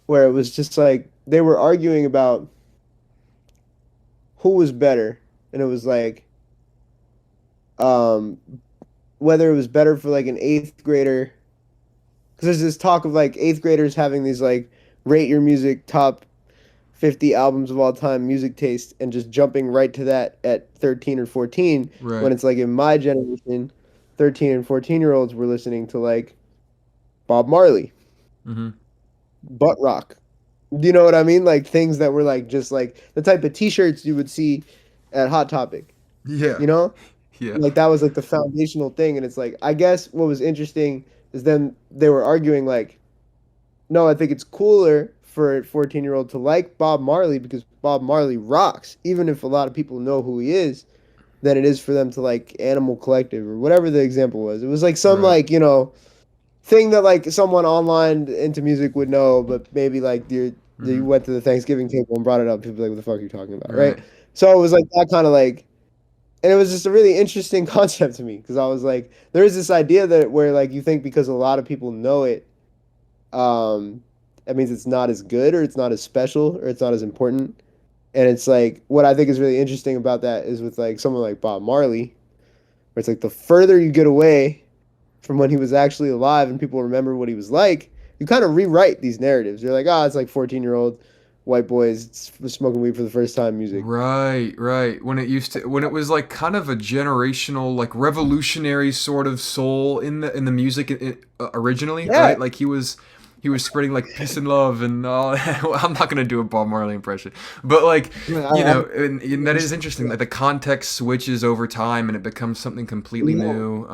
where it was just like they were arguing about who was better, and it was like whether it was better for like an eighth grader, because there's this talk of like eighth graders having these like rate your music top 50 albums of all time music taste and just jumping right to that at 13 or 14, when it's like in my generation 13 and 14-year-olds were listening to like Bob Marley, butt rock, do you know what I mean? Like things that were like just like the type of t-shirts you would see at Hot Topic. Yeah. Like that was like the foundational thing. And it's like, I guess what was interesting is then they were arguing like, no, I think it's cooler for a 14-year-old to like Bob Marley because Bob Marley rocks, even if a lot of people know who he is, than it is for them to like Animal Collective or whatever the example was. It was like some like, thing that like someone online into music would know, but maybe like you went to the Thanksgiving table and brought it up. People were like, what the fuck are you talking about? Right. So it was like that kind of like, and it was just a really interesting concept to me, because I was like, there is this idea that where like you think because a lot of people know it, that means it's not as good or it's not as special or it's not as important. And it's like, what I think is really interesting about that is with like someone like Bob Marley, where it's like the further you get away from when he was actually alive and people remember what he was like, you kind of rewrite these narratives. You're like, it's like 14-year-old white boys smoking weed for the first time music. Right. When it was like kind of a generational, like revolutionary sort of soul in the music originally, right? Like he was spreading like peace and love and all. I'm not gonna do a Bob Marley impression, but like and that is interesting. Like the context switches over time and it becomes something completely new.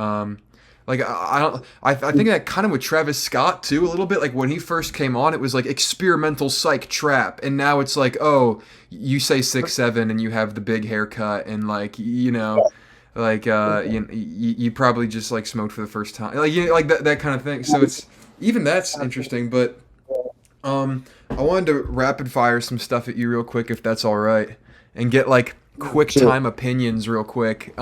Like I think that kind of with Travis Scott too a little bit. Like when he first came on, it was like experimental psych trap, and now it's like, oh, you say 6'7" and you have the big haircut and like Like you probably just like smoked for the first time, like like that kind of thing. So it's even that's interesting. But I wanted to rapid fire some stuff at you real quick, if that's all right, and get like quick Sure. time opinions real quick.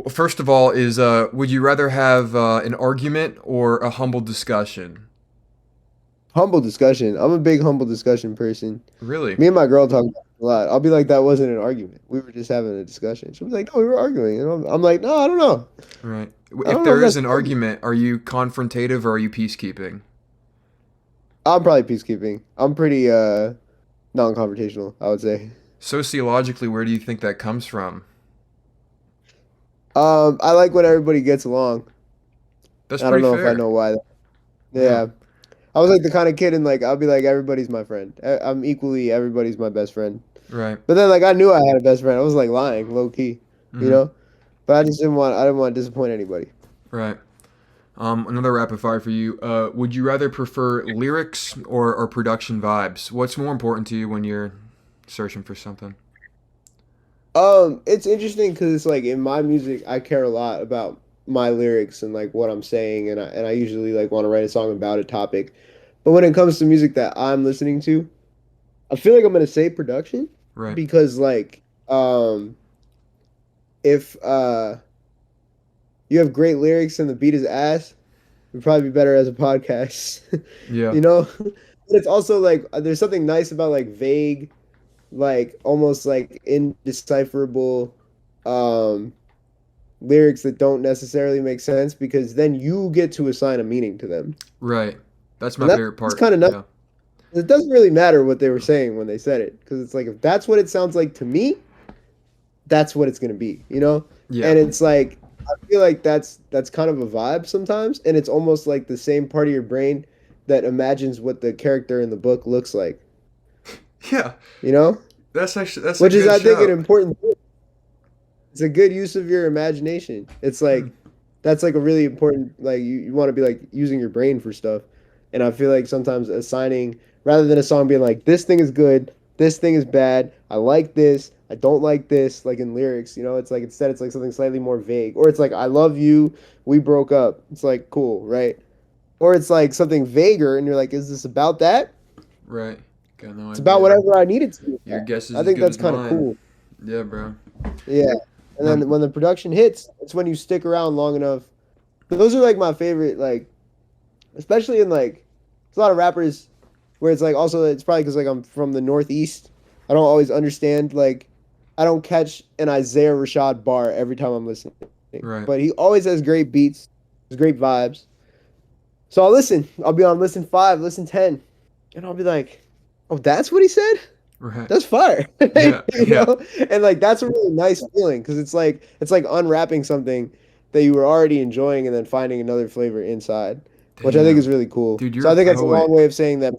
First of all, is would you rather have an argument or a humble discussion? Humble discussion. I'm a big humble discussion person. Really? Me and my girl talk about it a lot. I'll be like, that wasn't an argument. We were just having a discussion. She'll be like, no, we were arguing. And I'm like, no, I don't know. Right. I If don't know if there is that's an an argument. argument, are you confrontative or are you peacekeeping? I'm probably peacekeeping. I'm pretty non-confrontational, I would say. Sociologically, where do you think that comes from? I like when everybody gets along. That's I don't pretty know if I fair. know why. Yeah. Yeah. I was like the kind of kid and like I'll be like everybody's my friend. I'm equally everybody's my best friend. Right. But then like I knew I had a best friend. I was like lying, low key, you Mm-hmm. know? But I didn't want to disappoint anybody. Right. Another rapid fire for you. Would you rather prefer lyrics or production vibes? What's more important to you when you're searching for something? It's interesting because it's like in my music, I care a lot about my lyrics and like what I'm saying, and I usually like want to write a song about a topic. But when it comes to music that I'm listening to, I feel like I'm gonna say production Right. because like if you have great lyrics and the beat is ass, it'd probably be better as a podcast, Yeah. you know? But it's also like there's something nice about like vague, like almost like indecipherable um lyrics that don't necessarily make sense because then you get to assign a meaning to them. Right. That's And my favorite that's part. kind of nuts. Yeah. It doesn't really matter what they were saying when they said it because it's like if that's what it sounds like to me, that's what it's going to be, you know? Yeah. And it's like I feel like that's kind of a vibe sometimes and it's almost like the same part of your brain that imagines what the character in the book looks like, Yeah. you know? That's a Which is good I think an shout. important thing. It's a good use of your imagination. It's Hmm. like that's like a really important like you want to be like using your brain for stuff. And I feel like sometimes assigning rather than a song being like this thing is good, this thing is bad, I like this, I don't like this, like in lyrics, you know, it's like instead it's like something slightly more vague. Or it's like I love you, we broke up. It's like cool, right? Or it's like something vaguer and you're like, is this about that? Right. Got no It's about idea. whatever I need it to be Your about. guess is I as think good that's as kind of mine. cool. Yeah, bro. Yeah. And Now, then when the production hits, it's when you stick around long enough. But those are like my favorite, like especially in like there's a lot of rappers where it's like also it's probably because like I'm from the Northeast. I don't always understand like I don't catch an Isaiah Rashad bar every time I'm listening. right. But he always has great beats, has great vibes. So I'll listen. I'll be on listen 5, listen 10, and I'll be like, "Oh, that's what he said? Right. That's fire." Yeah. You Yeah. know? And like that's a really nice feeling because it's like unwrapping something that you were already enjoying and then finding another flavor inside, which I think is Damn. really cool. Dude, So you're a I think that's a long poet. way of saying that.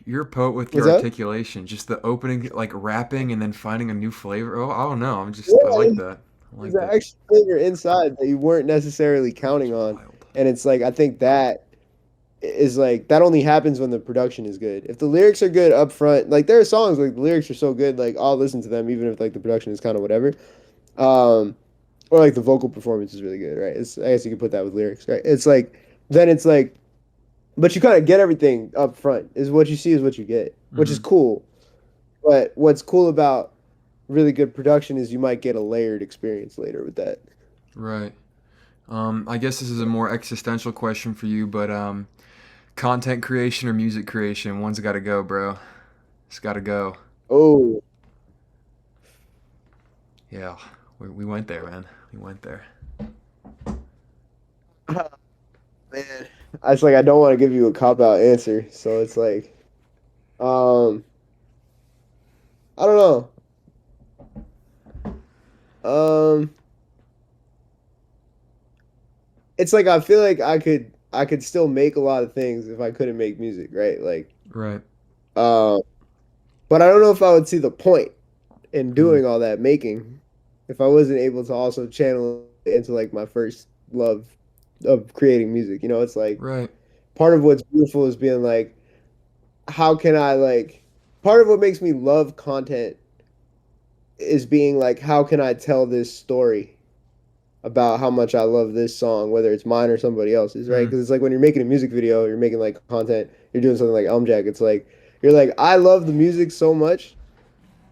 You're a poet with What's your that? articulation. Just the opening, like rapping and then finding a new flavor. Oh, I don't know. Yeah, I like that. I there's like an that. extra flavor inside that you weren't necessarily It's counting on, wild. and it's like I think that is like that only happens when the production is good. If the lyrics are good up front, like there are songs like the lyrics are so good, like I'll listen to them even if like the production is kind of whatever. Um, or like the vocal performance is really good, right? It's I guess you could put that with lyrics, right? It's like then it's like, but you kind of get everything up front. Is what you see is what you get, which is Hmm. cool. But what's cool about really good production is you might get a layered experience later with that. Right. I guess this is a more existential question for you, but content creation or music creation, one's got to go, bro. It's got to go. Oh, Yeah, we went there, man. We went there. man. I was like I don't want to give you a cop out answer, so it's like um I don't know. Um it's like I feel like I could still make a lot of things if I couldn't make music, right? Like Right. um but I don't know if I would see the point in Mm, doing all that making if I wasn't able to also channel it into like my first love of creating music. You know, it's like right. part of what's beautiful is being like, how can I like part of what makes me love content is being like, how can I tell this story about how much I love this song, whether it's mine or somebody else's, right? Mm. Because it's like when you're making a music video, you're making like content, you're doing something like Elm Jack. It's like you're like, I love the music so much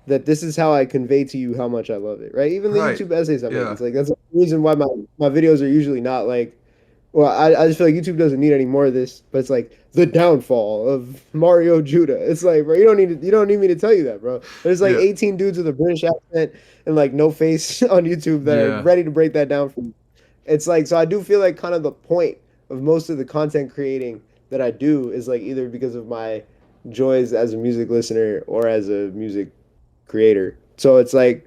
that this is how I convey to you how much I love it, right? Even the Right. YouTube essays I make, Yeah. it's like that's the reason why my videos are usually not like, well, I just feel like YouTube doesn't need any more of this, but it's like the downfall of Mario Judah. It's like, bro, you don't need me to tell you that, bro. There's like Yeah. 18 dudes with a British accent and like no face on YouTube that are Yeah. ready to break that down for you. It's like, so I do feel like kind of the point of most of the content creating that I do is like either because of my joys as a music listener or as a music creator. So it's like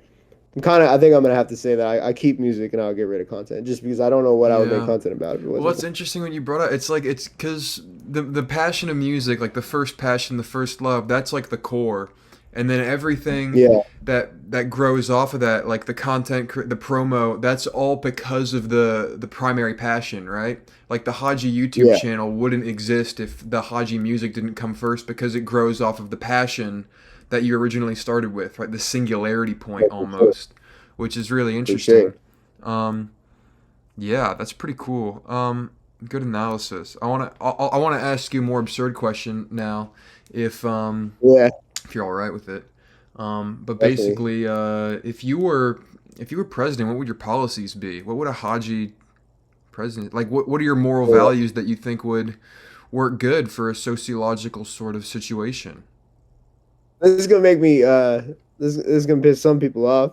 I'm kind of I think I'm gonna have to say that I keep music and I'll get rid of content just because I don't know what I would make Yeah. content about if it Well, wasn't. it's interesting when you brought up. It's like it's because the passion of music, like the first passion, the first love, that's like the core, and then everything Yeah, that grows off of that, like the content, the promo, that's all because of the primary passion, right? Like the Hadji YouTube yeah, channel wouldn't exist if the Hadji music didn't come first because it grows off of the passion that you originally started with, right? The singularity point for sure, almost, which is really for interesting. sure. Um, yeah, that's pretty cool. Good analysis. I want to ask you a more absurd question now, if um, Yeah, if you're all right with it. But definitely. basically, if you were president, what would your policies be? What would a Haji president like? What are your moral Yeah. values that you think would work good for a sociological sort of situation? This is gonna make me this is gonna piss some people off.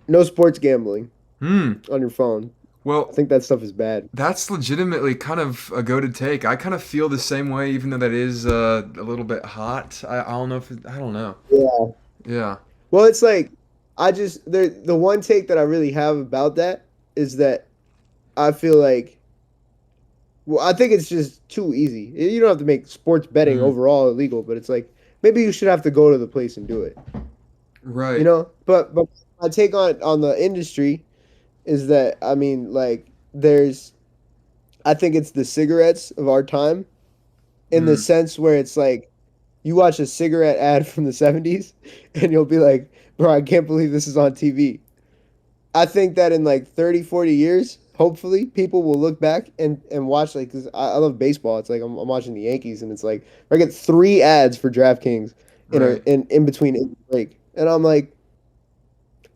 No sports gambling Hmm. on your phone. I Well, think that stuff is bad. that's legitimately kind of a go to take. I kind of feel the same way, even though that is a little bit hot. I don't know if I don't know. Yeah. Yeah. Well, it's like I just the one take that I really have about that is that I feel like well, I think it's just too easy. You don't have to make sports betting Mm. overall illegal, but it's like maybe you should have to go to the place and do it. You Right. know? But my take on the industry is that I mean like there's I think it's the cigarettes of our time in the Mm. sense where it's like you watch a cigarette ad from the 70s and you'll be like, "Bro, I can't believe this is on TV." I think that in like 30, 40 years, hopefully, people will look back and watch like cuz I love baseball. It's like I'm watching the Yankees and it's like I get 3 ads for DraftKings Right. in between each break. And I'm like,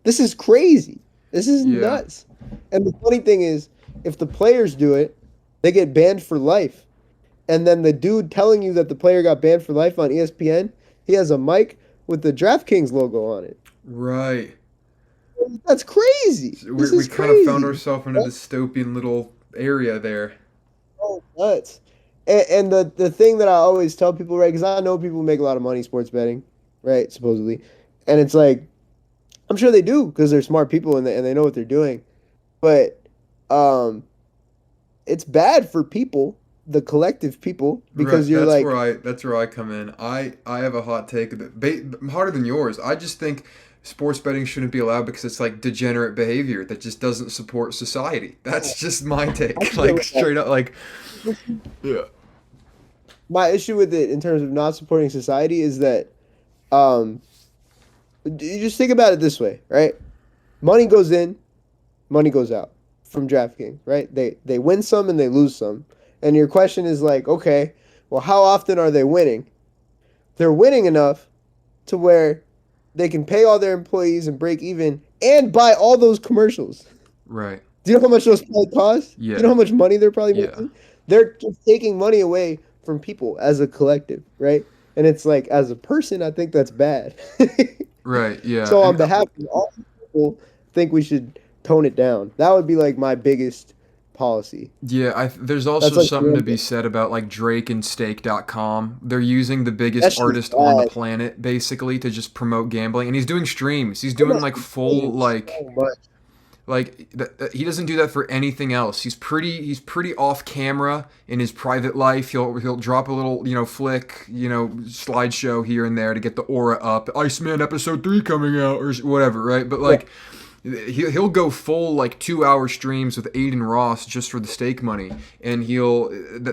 this is crazy. This is Yeah. nuts. And the funny thing is, if the players do it, they get banned for life. And then the dude telling you that the player got banned for life on ESPN, he has a mic with the DraftKings logo on it. Right. That's crazy. So This we is kind of found crazy. ourselves in a That's dystopian little area there. so nuts. And the thing that I always tell people, right? Because I know people make a lot of money sports betting, right? Supposedly, and it's like I'm sure they do because they're smart people and they know what they're doing. But um, it's bad for people, the collective people, Right. because you're like, That's where I come in. I have a hot take that harder than yours. I just think sports betting shouldn't be allowed because it's like degenerate behavior that just doesn't support society. That's just my I take. feel Like like straight up like yeah. my issue with it in terms of not supporting society is that um, you just think about it this way, right? Money goes in, money goes out from DraftKings, right? They win some and they lose some. And your question is like, okay, well, how often are they winning? They're winning enough to where they can pay all their employees and break even and buy all those commercials. Right. Do you know how much those probably cost? Do you know Yeah. how much money they're probably Yeah. making? They're just taking money away from people as a collective, right? And it's like, as a person, I think that's bad. Right. Yeah. So, on And behalf of all people, I think we should tone it down. That would be like my biggest policy. yeah, there's That's also like, something to be said about like Drake and Stake.com. They're using the biggest that shit's artist on the bad. planet basically to just promote gambling, and he's doing streams. He's They doing must like be full paying so much. he doesn't do that for anything else. He's pretty off camera in his private life. He'll drop a little, flick, slideshow here and there to get the aura up. Iceman episode 3 coming out or whatever, right? But Yeah, like he'll go full like 2 hour streams with Aiden Ross just for the stake money, and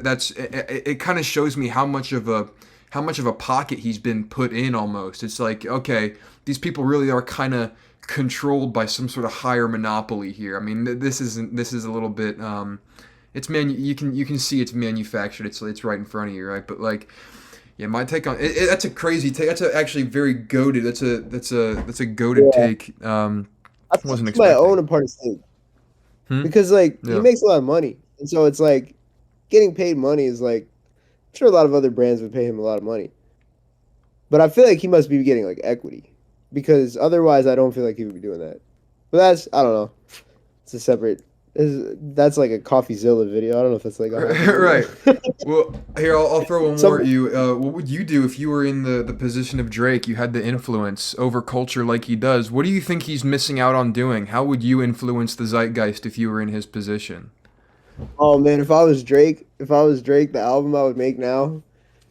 that's it kind of shows me how much of a how much of a pocket he's been put in almost. It's like, okay, these people really are kind of controlled by some sort of higher monopoly here. I mean, this is a little bit it's you can see it's manufactured. It's right in front of you, right? But like, yeah, my take on that's a crazy take. That's actually very goated. That's a goated Yeah. take. I think Wasn't it's my own expecting. apart state Hmm? because like he Yeah. makes a lot of money, and so it's like getting paid money is like I'm sure a lot of other brands would pay him a lot of money, but I feel like he must be getting like equity because otherwise I don't feel like he would be doing that. But that's I don't know. It's a separate. That's like a CoffeeZilla video. I don't know if that's like a whole thing. Right. Well, here I'll throw one more Some at you. What would you do if you were in the position of Drake? You had the influence over culture like he does. What do you think he's missing out on doing? How would you influence the zeitgeist if you were in his position? Oh man, if I was Drake, the album I would make now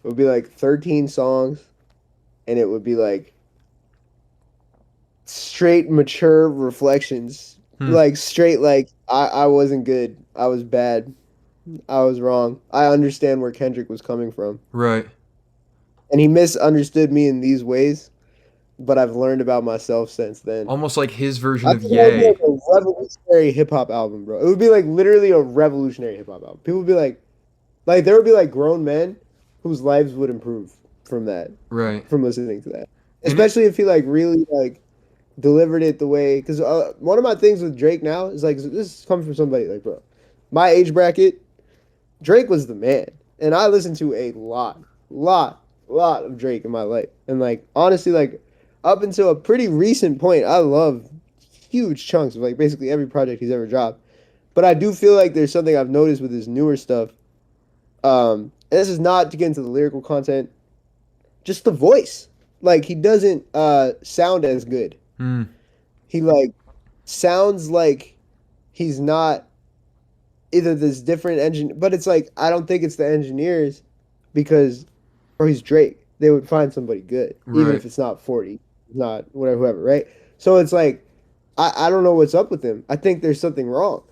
would be like 13 songs, and it would be like straight mature reflections, Hmm. like straight like I wasn't good, I was bad, I was wrong. I understand where Kendrick was coming from, Right. and he misunderstood me in these ways, but I've learned about myself since then. Almost like his version I of think it would be Yay. like a revolutionary hip hop album, bro. It would be like literally a revolutionary hip hop album. People would be like there would be like grown men whose lives would improve from that, Right. from listening to that. And it, Especially if he like really like delivered it the way. Because one of my things with Drake now is like this comes from somebody like bro, my age bracket. Drake was the man, and I listened to a lot of Drake in my life, and like honestly, like up until a pretty recent point, I love huge chunks of like basically every project he's ever dropped. But I do feel like there's something I've noticed with his newer stuff. And this is not to get into the lyrical content, just the voice. Like he doesn't sound as good. hmm. He like sounds like he's not either this different engine, but it's like I don't think it's the engineers because or he's Drake. They would find somebody good, even Right. if it's not 40, not whatever, whoever, right? So it's like I don't know what's up with him. I think there's something wrong,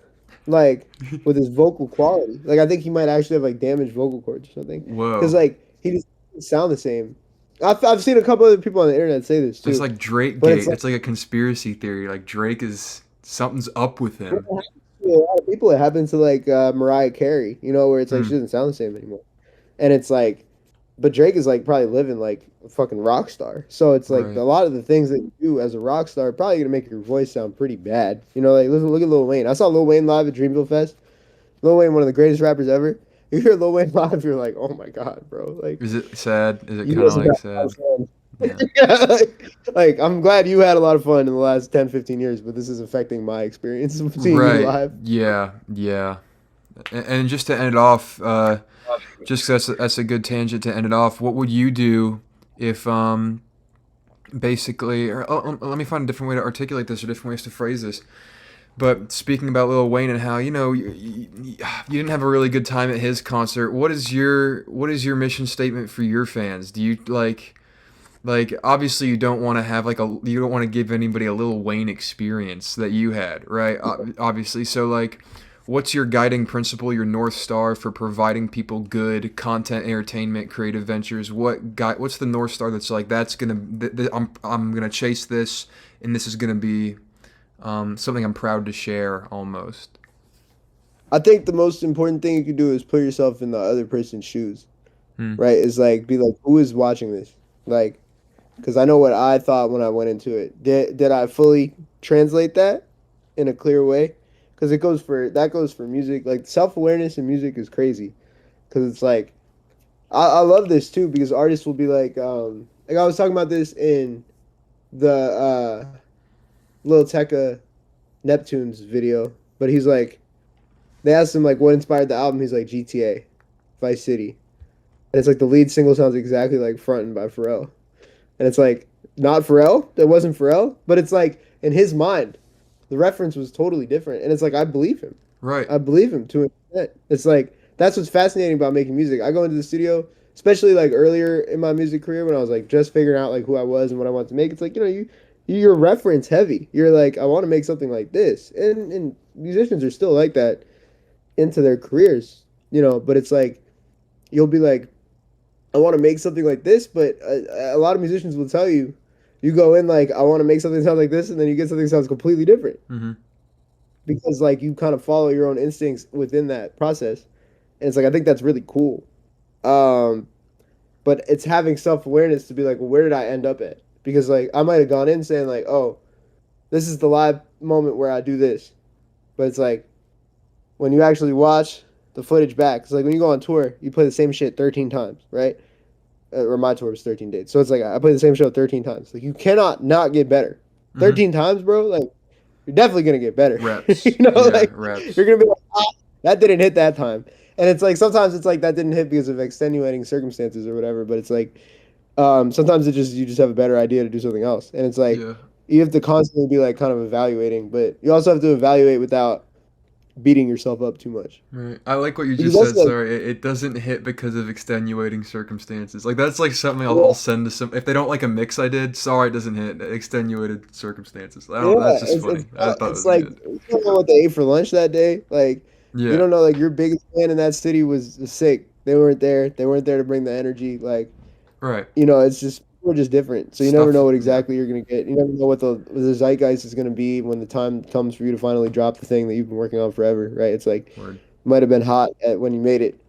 like with his vocal quality. Like I think he might actually have like damaged vocal cords or something, because Whoa. like he just doesn't sound the same. I've seen a couple other people on the internet say this It's too, like Drake but it's Gate. like It's like a conspiracy theory. Like Drake is something's up with him. a lot of people it happens to like Mariah Carey, where it's like she Hmm. doesn't sound the same anymore, and it's like, but Drake is like probably living like a fucking rock star. So it's like a Right. lot of the things that you do as a rock star are probably gonna make your voice sound pretty bad. Like look at Lil Wayne. I saw Lil Wayne live at Dreamville Fest. Lil Wayne, one of the greatest rappers ever. You hear Lil Wayne live, you're like, oh my god, bro. Like Is it sad? Is it you kind of guys have like had a lot sad? of fun. Yeah. Yeah, like I'm glad you had a lot of fun in the last 10, 15 years, but this is affecting my experience of seeing you Right. live. Yeah. Yeah. And just to end it off, just 'cause that's a good tangent to end it off. What would you do if basically, or let me find a different way to articulate this or different ways to phrase this. But speaking about Lil Wayne and how you didn't have a really good time at his concert, what is your mission statement for your fans? Do you like obviously you don't want to have you don't want to give anybody a Lil Wayne experience that you had, right? Obviously, so like, what's your guiding principle, your north star for providing people good content, entertainment, creative ventures? What's the north star that's like that's gonna I'm gonna chase this, and this is gonna be something I'm proud to share almost. I think the most important thing you can do is put yourself in the other person's shoes, Hmm. right? Is like be like, who is watching this? Like, because I know what I thought when I went into it. Did I fully translate that in a clear way? Because that goes for music. Like self awareness in music is crazy. Because it's like I love this too because artists will be like I was talking about this in the Lil Tecca Neptune's video, but he's like they asked him like what inspired the album. He's like GTA, Vice City, and it's like the lead single sounds exactly like Frontin' by Pharrell. And it's like not Pharrell. That wasn't Pharrell, but it's like in his mind, the reference was totally different. And it's like I believe him. Right. I believe him to an extent. It's like that's what's fascinating about making music. I go into the studio, especially like earlier in my music career when I was like just figuring out like who I was and what I wanted to make. It's like you're reference heavy. You're like I want to make something like this, and musicians are still like that into their careers. But it's like you'll be like I want to make something like this, but a lot of musicians will tell you, you go in like, I want to make something sound like this, and then you get something that sounds completely different Mm-hmm. because like you kind of follow your own instincts within that process, and it's like I think that's really cool. Um, but it's having self awareness to be like, well, where did I end up at? Because like I might have gone in saying like, oh, this is the live moment where I do this, but it's like when you actually watch the footage back, it's like when you go on tour, you play the same shit 13 times, right? Or my tour was 13 dates. So it's like I play the same show 13 times. Like you cannot not get better. Mm-hmm. 13 times, bro, like you're definitely going to get better. Reps. You know, Yeah, like reps. you're going to be like, that didn't hit that time. And it's like sometimes it's like that didn't hit because of extenuating circumstances or whatever, but it's like sometimes you just have a better idea to do something else. And it's like Yeah. you have to constantly be like kind of evaluating, but you also have to evaluate without beating yourself up too much. Right. I like what you Because just said. that's like Sorry, it doesn't hit because of extenuating circumstances. Like that's like something I'll send to some if they don't like a mix I did. Sorry, it doesn't hit extenuated circumstances. I don't. That's yeah, just funny. I thought it it's was like good. you don't know what they ate for lunch that day. Like you Yeah. don't know like your biggest fan in that city was sick. They weren't there. They weren't there to bring the energy. Like Right. it's just we're just different. So you never Stuff. know what Yeah. exactly you're gonna get. You never know what the zeitgeist is gonna be when the time comes for you to finally drop the thing that you've been working on forever. Right? It's like Word. might have been hot when you made it.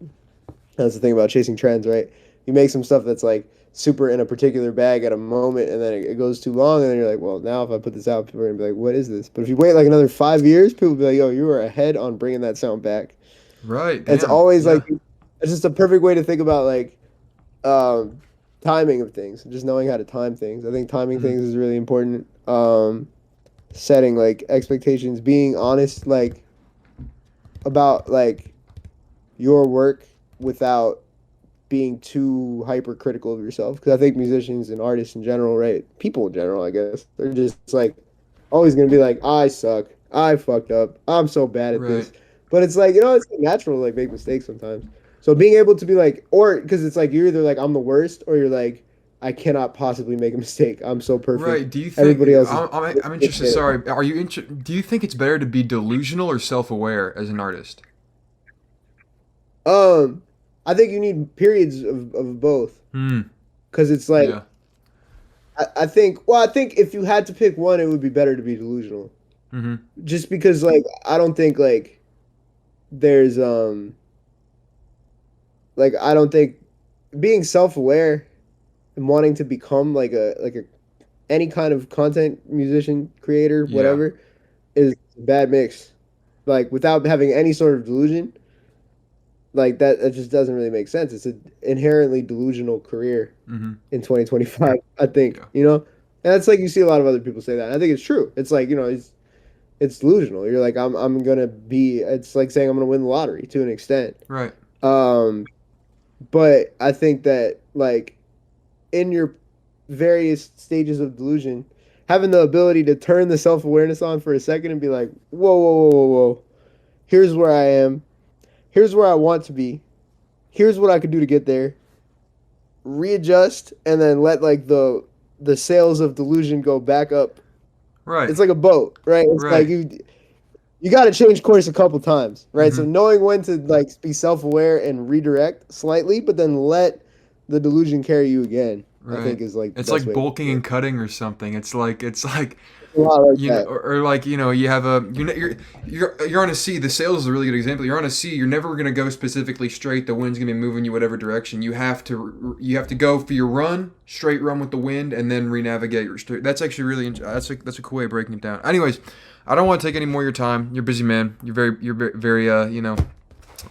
That's the thing about chasing trends, right? You make some stuff that's like super in a particular bag at a moment, and then it goes too long, and then you're like, well, now if I put this out, people are gonna be like, what is this? But if you wait like another 5 years, people will be like, yo, you were ahead on bringing that sound back. Right. It's Damn. always Yeah. like it's just a perfect way to think about like um, timing of things, just knowing how to time things. I think timing Mm-hmm. things is really important. Setting like expectations, being honest, like about like your work without being too hypercritical of yourself. Because I think musicians and artists in general, right? People in general, I guess, they're just like always gonna be like, I suck, I fucked up, I'm so bad at Right. this. But it's like it's natural to like make mistakes sometimes. So being able to be like, or because it's like you're either like I'm the worst, or you're like I cannot possibly make a mistake. I'm so perfect. Right. Do you think Everybody else is. I'm interested? Sorry. Are you do you think it's better to be delusional or self-aware as an artist? Um, I think you need periods of both Hmm. because it's like Yeah. I think if you had to pick one, it would be better to be delusional. Mm-hmm. Just because like I don't think like there's like I don't think being self-aware and wanting to become like a any kind of content musician creator Yeah. whatever is a bad mix. Like without having any sort of delusion, like that just doesn't really make sense. It's an inherently delusional career Mm-hmm. in 2025, I think, Yeah. And that's like you see a lot of other people say that. And I think it's true. It's like, it's delusional. You're like I'm going to be it's like saying I'm going to win the lottery to an extent. Right. Um but I think that like in your various stages of delusion, having the ability to turn the self-awareness on for a second and be like, "Whoa, whoa, whoa, whoa, whoa. Here's where I am. Here's where I want to be. Here's what I could do to get there." Readjust and then let like the sails of delusion go back up. Right. It's like a boat, right? It's like Right. you got to change course a couple times, right? Mm-hmm. So knowing when to like be self-aware and redirect slightly, but then let the delusion carry you again, I Right. think is like the It's best like way to bulking do and it. cutting or something. It's like A lot like you know, that. or like you have a you're on a sea. The sails is a really good example. You're on a sea. You're never gonna go specifically straight. The wind's gonna be moving you whatever direction. You have to go for your run, straight run with the wind, and then re-navigate your straight. That's actually really that's a cool way of breaking it down. Anyways, I don't want to take any more of your time. You're a busy man. You're very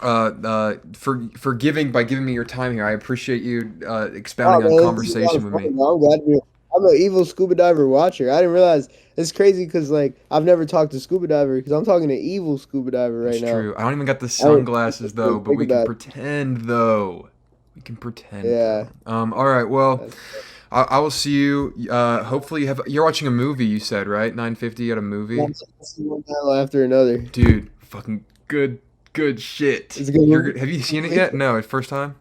for giving by giving me your time here. I appreciate you Oh expounding on man, this is a lot conversation of with fun. me. Man. I'm glad to be. I'm an evil scuba diver watcher. I didn't realize it's crazy because like I've never talked to scuba diver because I'm talking to evil scuba diver That's right now. true. I don't even got the I didn't sunglasses though, even but think we can about it. pretend though. We can pretend Yeah. though. All right. Well, That's, I will see you. Hopefully, you're watching a movie. You said right? 9:50 at a movie, that's one battle after another. dude. Fucking good shit. It's a good movie. Have you seen it yet? No, it's first time.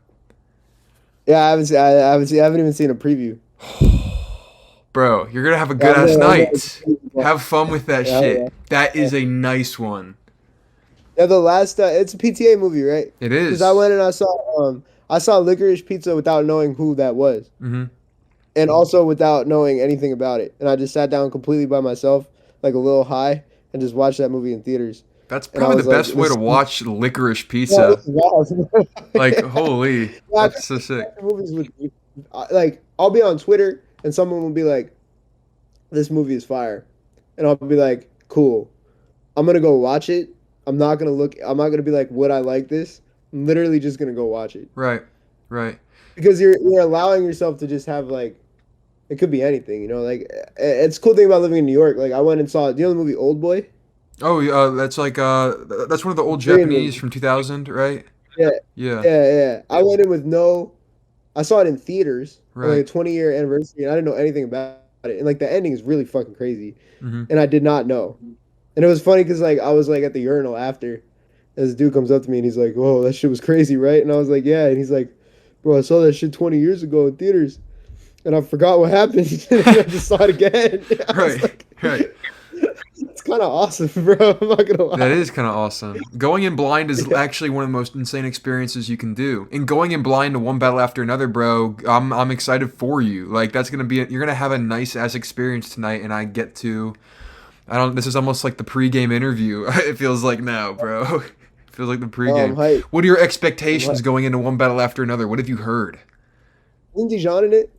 Yeah, I haven't even seen a preview. Bro, you're gonna have a Yeah, good ass I'm night. gonna- Have fun with that Yeah, shit. yeah. That is a nice one. Yeah, the last it's a PTA movie, right? It Because is. I went and I saw I saw Licorice Pizza without knowing who that was, Mm-hmm. and also without knowing anything about it. And I just sat down completely by myself, like a little high, and just watched that movie in theaters. That's And I probably was the like, best way this, to watch Licorice yeah, this Pizza. is awesome. Like, holy, Yeah, I that's so sick. watch movies with like I'll be on Twitter and someone will be like, "This movie is fire," and I'll be like, "Cool." I'm gonna go watch it. I'm not gonna look. I'm not gonna be like, "Would I like this?" I'm literally just gonna go watch it Right, right. because you're allowing yourself to just have like it could be anything, you know. Like it's a cool thing about living in New York. Like I went and saw. Do you know the movie Old Boy? Oh, that's like that's one of the old Korean Japanese movie. from 2000, right? Yeah, Yeah, yeah. I went in with no. I saw it in theaters on like a right. 20-year anniversary, and I didn't know anything about it. And like the ending is really fucking crazy, Mm-hmm. and I did not know. And it was funny because like I was like at the urinal after, and this dude comes up to me and he's like, "Whoa, that shit was crazy, right?" And I was like, "Yeah." And he's like, "Bro, I saw that shit 20 years ago in theaters, and I forgot what happened. And I just saw it again." I was Right, like, right. "It's kind of awesome, bro. I'm not gonna That lie." is kind of awesome. Going in blind is Yeah. actually one of the most insane experiences you can do. And going in blind to one battle after another, bro, I'm excited for you. Like that's gonna be you're gonna have a nice ass experience tonight, and I get to. I don't. This is almost like the pregame interview. It feels like now, bro. It feels like the I'm pregame. hyped. What are your I'm expectations hyped. going into one battle after another? What have you heard? Isn't Dijon in it?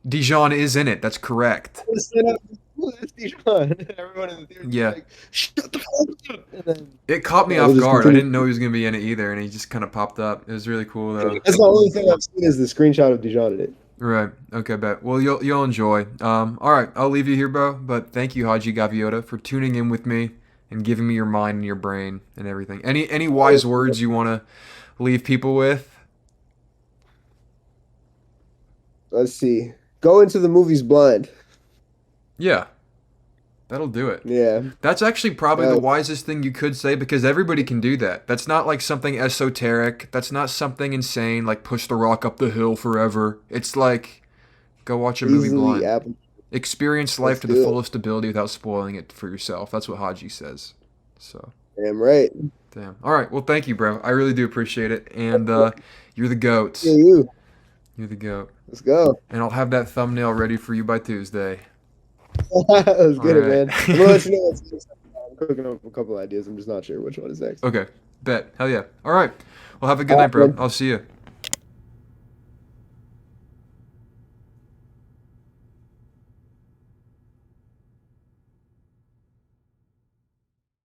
Dijon is in it. That's correct. I stand up, "Ooh, that's Dijon." Everyone in the theater is Yeah. like, "Shut the fuck up!" And then It caught me yeah, we'll off just guard. I continue. didn't know he was gonna be in it either, and he just kind of popped up. It was really cool though. That's the only thing I've seen is the screenshot of Dijon in it. Right. Okay, bet. Well, you'll enjoy. All right. I'll leave you here, bro. But thank you, Hadji Gaviota, for tuning in with me and giving me your mind and your brain and everything. Any wise words you want to leave people with? Let's see. Go into the movies blind. Yeah, that'll do it. Yeah. That's actually probably the Uh, wisest thing you could say because everybody can do that. That's not like something esoteric. That's not something insane like push the rock up the hill forever. It's like go watch a movie easily blind. apple. Experience life Let's to the do it. fullest ability without spoiling it for yourself. That's what Haji says. So, Damn right. damn. All right. Well, thank you, bro. I really do appreciate it. And you're the goat. Yeah, you. You're the goat. Let's go. And I'll have that thumbnail ready for you by Tuesday. Let's All get it, right. man. I'm gonna let you know what's next. I'm cooking up a couple ideas. I'm just not sure which one is next. Okay. Bet. Hell yeah. All right. Well, have a good All night, right, bro. man. I'll see you.